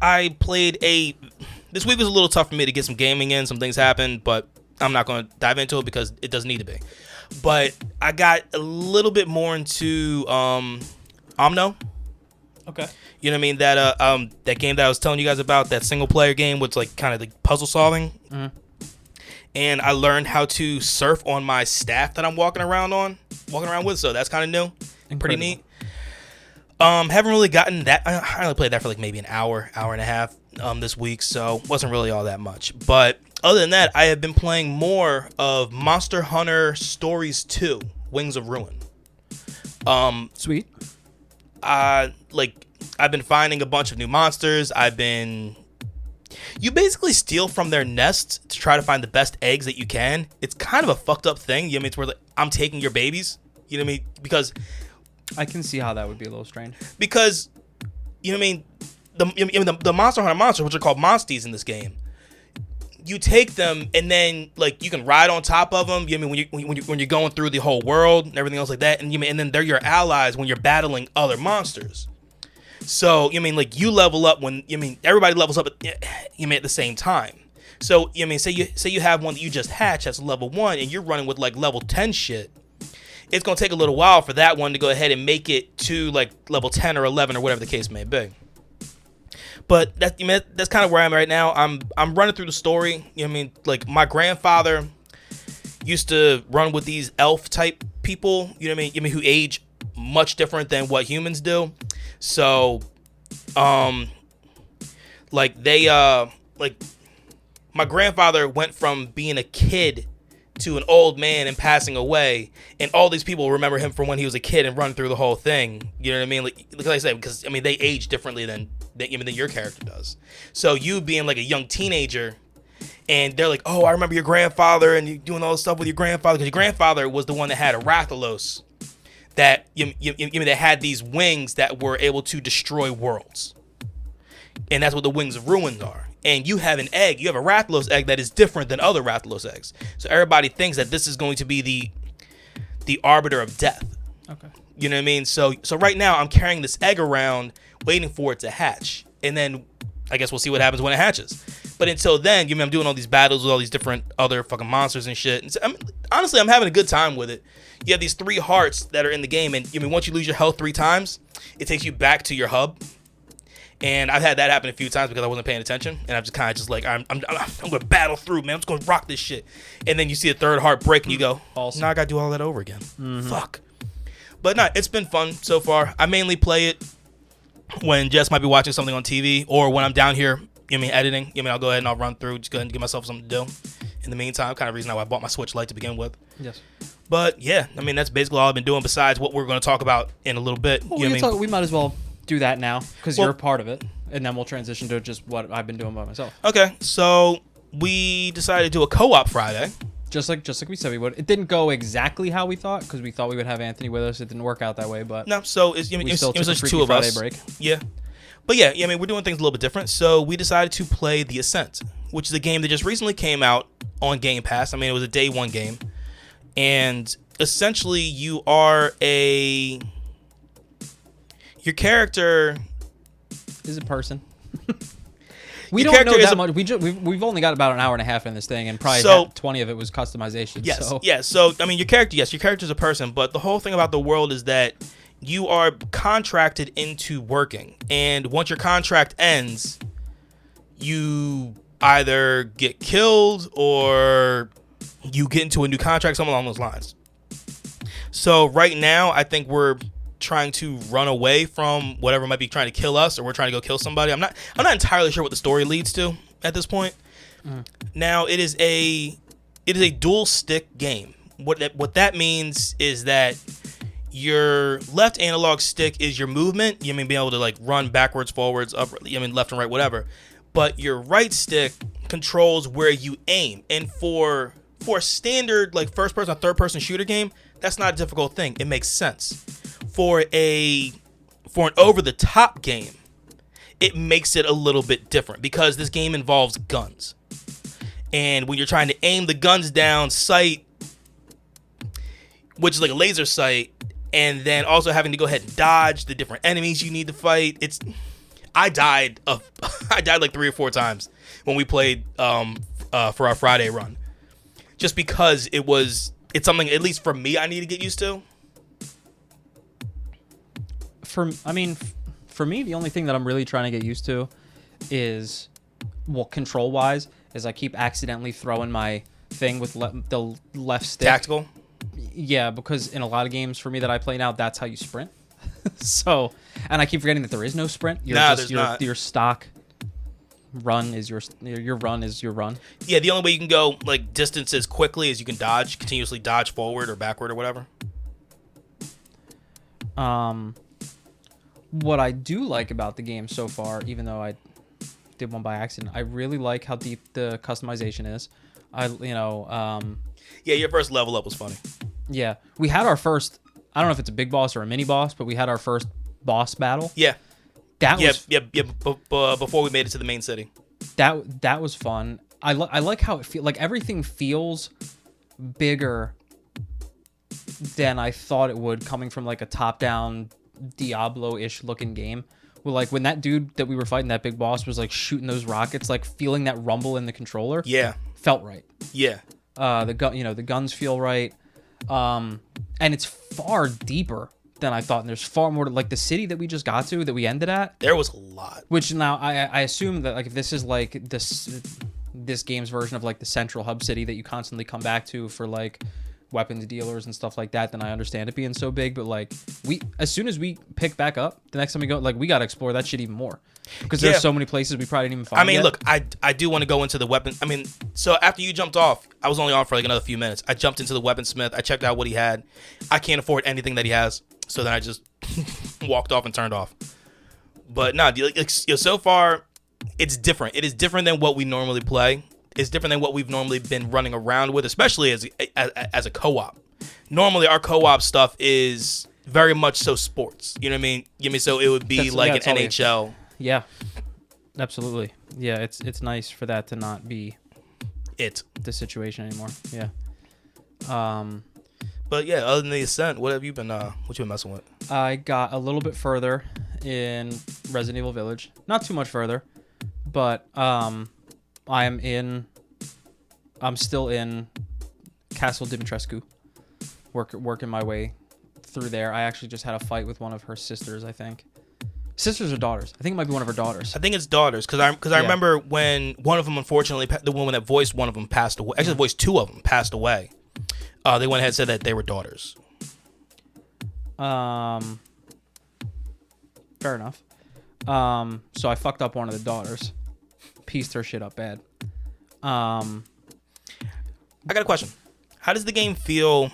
I played this week was a little tough for me to get some gaming in. Some things happened, but I'm not going to dive into it because it doesn't need to be. But I got a little bit more into Omno. Okay. You know what I mean? That game that I was telling you guys about, that single player game with like kind of the puzzle solving. Mm-hmm. And I learned how to surf on my staff that I'm walking around with. So that's kind of new. Incredible. Pretty neat. Haven't really gotten that. I only played that for like maybe an hour and a half this week, so wasn't really all that much. But other than that, I have been playing more of Monster Hunter Stories 2: Wings of Ruin. Sweet. I've been finding a bunch of new monsters. You basically steal from their nests to try to find the best eggs that you can. It's kind of a fucked up thing. You know what I mean? It's where like, I'm taking your babies. You know what I mean? Because I can see how that would be a little strange. Because, you know what I mean? The Monster Hunter monsters, which are called monsties in this game, you take them and then like you can ride on top of them. You know what I mean? When you're going through the whole world and everything else like that, and then they're your allies when you're battling other monsters. So you know what I mean, like you level up when everybody levels up at the same time. So you know what I mean, say you have one that you just hatched that's level 1 and you're running with like level 10 shit. It's going to take a little while for that one to go ahead and make it to like level 10 or 11 or whatever the case may be. But that's kind of where I'm right now. I'm running through the story. You know what I mean? Like my grandfather used to run with these elf type people, you know what I mean, who age much different than what humans do. So my grandfather went from being a kid to an old man and passing away, and all these people remember him from when he was a kid and run through the whole thing. You know what I mean? Like I said, because I mean they age differently than your character does. So you being like a young teenager, and they're like, "Oh, I remember your grandfather," and you doing all this stuff with your grandfather because your grandfather was the one that had a Rathalos that that had these wings that were able to destroy worlds, and that's what the Wings of Ruin are. And you have an egg, you have a Rathalos egg that is different than other Rathalos eggs. So everybody thinks that this is going to be the arbiter of death. Okay. You know what I mean? So right now I'm carrying this egg around, waiting for it to hatch. And then I guess we'll see what happens when it hatches. But until then, I'm doing all these battles with all these different other fucking monsters and shit. And so, honestly, I'm having a good time with it. You have these 3 hearts that are in the game, and once you lose your health 3 times, it takes you back to your hub. And I've had that happen a few times because I wasn't paying attention, and I'm just kind of just like I'm gonna battle through, man. I'm just gonna rock this shit. And then you see a 3rd heart break, and you go, awesome. Now I gotta do all that over again. Mm-hmm. Fuck. But no, it's been fun so far. I mainly play it when Jess might be watching something on TV, or when I'm down here, editing. I'll go ahead and I'll run through, just go ahead and give myself something to do. In the meantime, kind of reason why I bought my Switch Lite to begin with. Yes. But yeah, that's basically all I've been doing besides what we're going to talk about in a little bit. Well, we might as well do that now because you're a part of it, and then we'll transition to just what I've been doing by myself. Okay, so we decided to do a co-op Friday. Just like we said we would. It didn't go exactly how we thought because we thought we would have Anthony with us. It didn't work out that way, but no. So it was just 2 of Friday us. Break. Yeah, but yeah, we're doing things a little bit different. So we decided to play the Ascent, which is a game that just recently came out on Game Pass. It was a day 1 game, and essentially you are your character is a person. We don't know that much. We've only got about an hour and a half in this thing, and probably 20 of it was customization. Yes, so. yeah. So your character's a person, but the whole thing about the world is that you are contracted into working, and once your contract ends, you either get killed or you get into a new contract, something along those lines. So right now, I think we're trying to run away from whatever might be trying to kill us, or we're trying to go kill somebody. I'm not entirely sure what the story leads to. at this point. Now it is a dual stick game. What that means is that your left analog stick is your movement. You mean being able to like run backwards, forwards, up. I mean left and right, whatever. But your right stick controls where you aim. And for a standard like first person or third person shooter game, that's not a difficult thing. It makes sense. For an over the top game, it makes it a little bit different because this game involves guns. And when you're trying to aim the guns down sight, which is like a laser sight, and then also having to go ahead and dodge the different enemies you need to fight, I died like 3 or 4 times when we played for our Friday run, just because it's something, at least for me, I need to get used to. For me, the only thing that I'm really trying to get used to is, well, control wise, is I keep accidentally throwing my thing with the left stick. Tactical. Yeah, because in a lot of games for me that I play now, that's how you sprint. So, and I keep forgetting that there is no sprint. There's not. Your stock run is your run is your run. Yeah, the only way you can go like distances quickly is you can continuously dodge forward or backward or whatever. What I do like about the game so far, even though I did one by accident, I really like how deep the customization is. Yeah, your first level up was funny. Yeah, we had our first, I don't know if it's a big boss or a mini boss, but we had our first boss battle. Yeah. Was before we made it to the main city. That was fun. I like how it feels, like everything feels bigger than I thought it would, coming from like a top-down Diablo-ish looking game. Well, like when that dude that we were fighting, that big boss, was like shooting those rockets, like feeling that rumble in the controller. Yeah. Felt right. Yeah. The guns feel right. And it's far deeper than I thought. And there's far more to, like, the city that we just got to, that we ended at. There was a lot. Which now I assume that, like, if this is like this game's version of like the central hub city that you constantly come back to for like weapons dealers and stuff like that, then I understand it being so big. But like, as soon as we pick back up, the next time we go, like, we got to explore that shit even more, because there's so many places we probably didn't even find. I mean, yet. look, I do want to go into the weapon. I mean, so after you jumped off, I was only on for like another few minutes. I jumped into the weaponsmith. I checked out what he had. I can't afford anything that he has, so then I just walked off and turned off. But no, so far it's different. It is different than what we normally play. It's different than what we've normally been running around with, especially as a co-op. Normally, our co-op stuff is very much so sports. You know what I mean? So it would be like an NHL. Yeah, absolutely. Yeah, it's nice for that to not be the situation anymore. Yeah. But yeah, other than the Ascent, what have you been messing with? I got a little bit further in Resident Evil Village. Not too much further, but I'm still in Castle Dimitrescu, working my way through there. I actually just had a fight with one of her sisters, I think. Sisters or daughters? I think it might be one of her daughters. I think it's daughters, because I remember when one of them, unfortunately, the woman that voiced one of them passed away. Actually, voiced 2 of them passed away. They went ahead and said that they were daughters. Fair enough. So I fucked up one of the daughters. Pieced her shit up bad. I got a question. How does the game feel?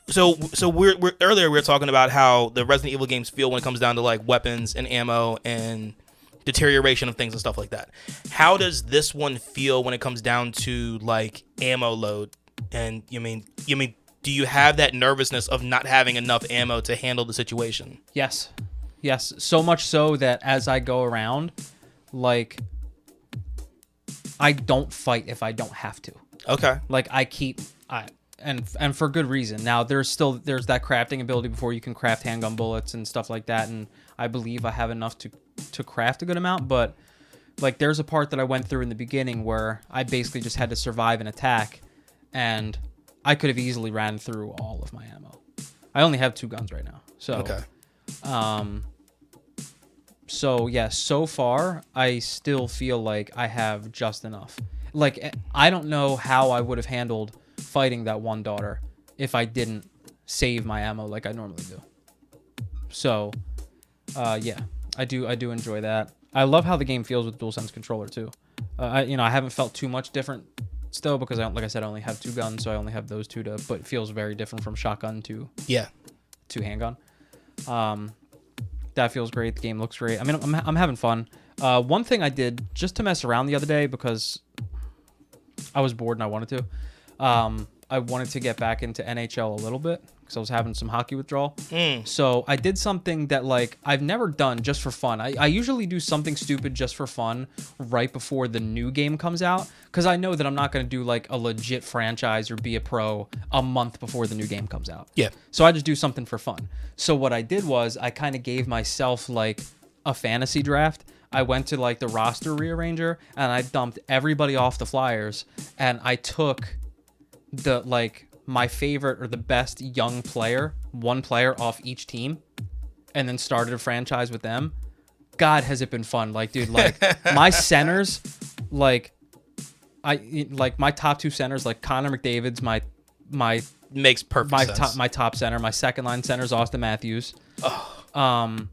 So we're earlier we were talking about how the Resident Evil games feel when it comes down to like weapons and ammo and deterioration of things and stuff like that. How does this one feel when it comes down to like ammo load? And you mean do you have that nervousness of not having enough ammo to handle the situation? Yes. So much so that as I go around, like, I don't fight if I don't have to. Okay. Like, and for good reason. Now, there's that crafting ability before you can craft handgun bullets and stuff like that, and I believe I have enough to craft a good amount, but like, there's a part that I went through in the beginning where I basically just had to survive an attack, and I could have easily ran through all of my ammo. I only have 2 guns right now. So okay. So yeah, so far I still feel like I have just enough. Like, I don't know how I would have handled fighting that one daughter if I didn't save my ammo like I normally do. So, yeah, I do enjoy that. I love how the game feels with DualSense controller too. I haven't felt too much different still because like I said, I only have 2 guns, so I only have those 2 but it feels very different from shotgun to handgun. That feels great. The game looks great. I mean, I'm having fun. One thing I did just to mess around the other day because I was bored and I wanted to. I wanted to get back into NHL a little bit because I was having some hockey withdrawal. So I did something that like I've never done just for fun. I usually do something stupid just for fun right before the new game comes out because I know that I'm not going to do like a legit franchise or be a pro a month before the new game comes out. Yeah. So I just do something for fun. So what I did was I kind of gave myself like a fantasy draft. I went to like the roster rearranger and I dumped everybody off the Flyers and I took the like my favorite or the best young player, one player off each team, and then started a franchise with them. God, has it been fun. Like, dude, like my centers, like my top 2 centers, like Connor McDavid's my makes perfect sense. My top center, my second line center is Austin Matthews. Who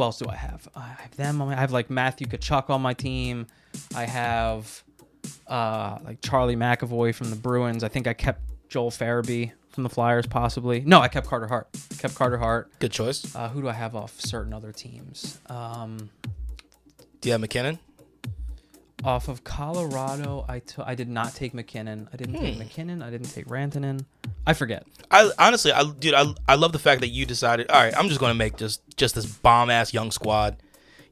else do I have? I have them. I have like Matthew Tkachuk on my team. I have like Charlie McAvoy from the Bruins. I think I kept Joel Farabee from the Flyers, possibly. No, I kept Carter Hart. Good choice. Who do I have off certain other teams? Do you have McKinnon? Off of Colorado, I did not take McKinnon. I didn't take McKinnon. I didn't take Rantanen. I forget. I honestly, I love the fact that you decided, all right, I'm just going to make just this bomb-ass young squad.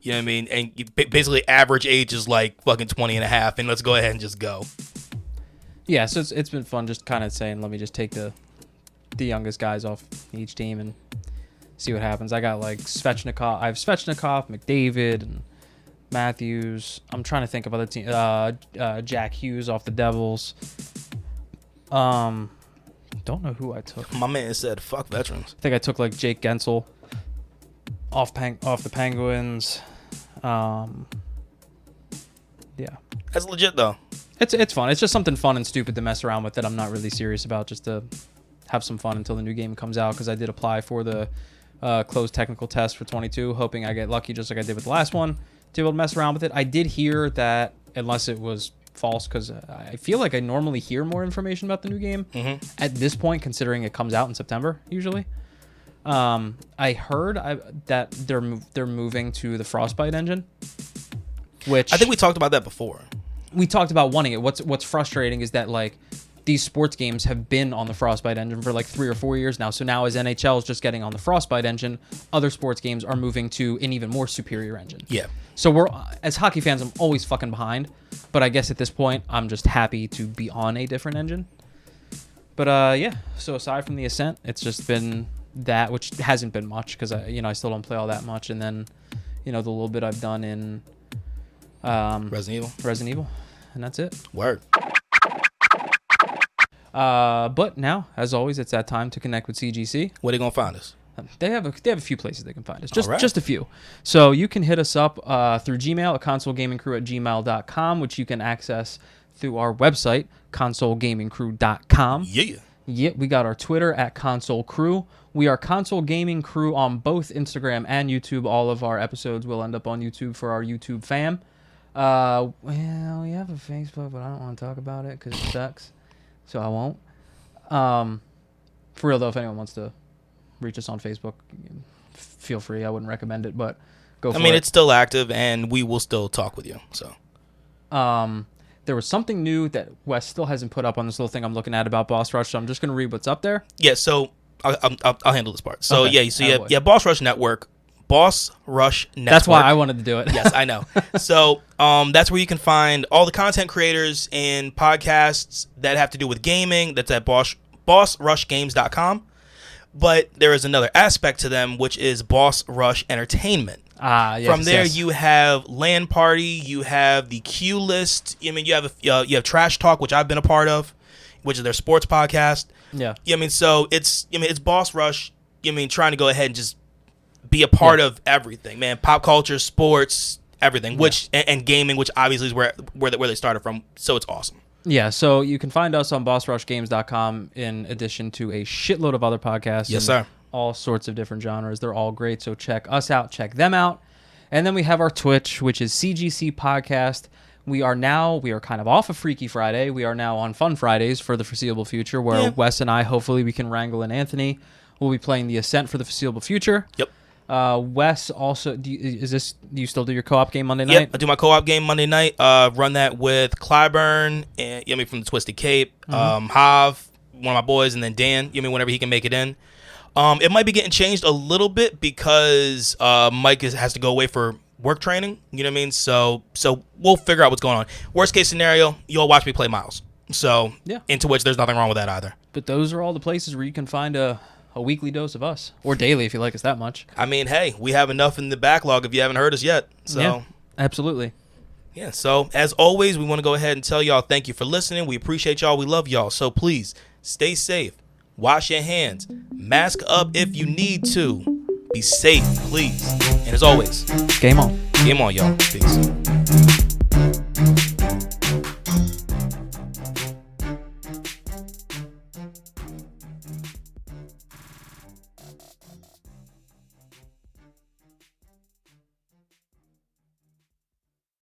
You know what I mean? And you basically average age is like fucking 20 and a half, and let's go ahead and just go. Yeah, so it's been fun just kind of saying, let me just take the youngest guys off each team and see what happens. I got like Svechnikov, McDavid, and Matthews. I'm trying to think of other teams. Jack Hughes off the Devils. Don't know who I took. My man said, fuck veterans. I think I took like Jake Gensel off the Penguins. Yeah. That's legit though. It's fun. It's just something fun and stupid to mess around with that I'm not really serious about, just to have some fun until the new game comes out, because I did apply for the closed technical test for 22, hoping I get lucky just like I did with the last one, to be able to mess around with it. I did hear that, unless it was false, because I feel like I normally hear more information about the new game at this point, considering it comes out in September usually. I heard that they're moving to the Frostbite engine, which I think we talked about that before. We talked about wanting it. What's frustrating is that like these sports games have been on the Frostbite engine for like 3 or 4 years now. So now as NHL is just getting on the Frostbite engine, other sports games are moving to an even more superior engine. Yeah. So we're, as hockey fans, I'm always fucking behind. But I guess at this point, I'm just happy to be on a different engine. But yeah, so aside from the Ascent, it's just been that, which hasn't been much because I still don't play all that much. And then, the little bit I've done in Resident Evil. And that's it. Word. But now, as always, it's that time to connect with CGC. Where they gonna find us? They have a few places they can find us. Just a few. So you can hit us up through Gmail at consolegamingcrew@gmail.com, which you can access through our website, consolegamingcrew.com. Yeah, we got our Twitter at Console Crew. We are Console Gaming Crew on both Instagram and YouTube. All of our episodes will end up on YouTube for our YouTube fam. Well, we have a Facebook, but I don't want to talk about it because it sucks. So I won't. For real though, if anyone wants to reach us on Facebook, feel free. I wouldn't recommend it, but go for it. I mean, it's still active, and we will still talk with you. So, there was something new that Wes still hasn't put up on this little thing I'm looking at about Boss Rush, so I'm just gonna read what's up there. Yeah. So I'll handle this part. So okay. Yeah. Boss Rush Network. That's why I wanted to do it. Yes, I know. So that's where you can find all the content creators and podcasts that have to do with gaming. That's at bossrushgames.com. But there is another aspect to them, which is Boss Rush Entertainment. Yes, From there, you have LAN Party, you have the Q List. I mean, you have Trash Talk, which I've been a part of, which is their sports podcast. Yeah. So it's Boss Rush. Trying to go ahead and just be a part of everything, man. Pop culture, sports, everything. Which and gaming, which obviously is where they started from. So it's awesome. Yeah, so you can find us on bossrushgames.com in addition to a shitload of other podcasts. Yes, sir. All sorts of different genres. They're all great, so check us out, check them out. And then we have our Twitch, which is CGC Podcast. We are kind of off of Freaky Friday. We are now on Fun Fridays for the foreseeable future, where Wes and I, hopefully we can wrangle in Anthony. We'll be playing the Ascent for the foreseeable future. Yep. Wes also, do you still do your co-op game Monday night? Yep, I do my co-op game Monday night. Run that with Clyburn, and from the Twisted Cape, Hav, one of my boys, and then Dan, whenever he can make it in. It might be getting changed a little bit because Mike has to go away for work training, you know what I mean? So we'll figure out what's going on. Worst case scenario, you'll watch me play Miles. So, into which there's nothing wrong with that either. But those are all the places where you can find a weekly dose of us, or daily if you like us that much. I mean, hey, we have enough in the backlog if you haven't heard us yet. So, yeah, absolutely. Yeah, so as always, we want to go ahead and tell y'all thank you for listening. We appreciate y'all. We love y'all. So please, stay safe. Wash your hands. Mask up if you need to. Be safe, please. And as always, game on. Game on, y'all. Peace.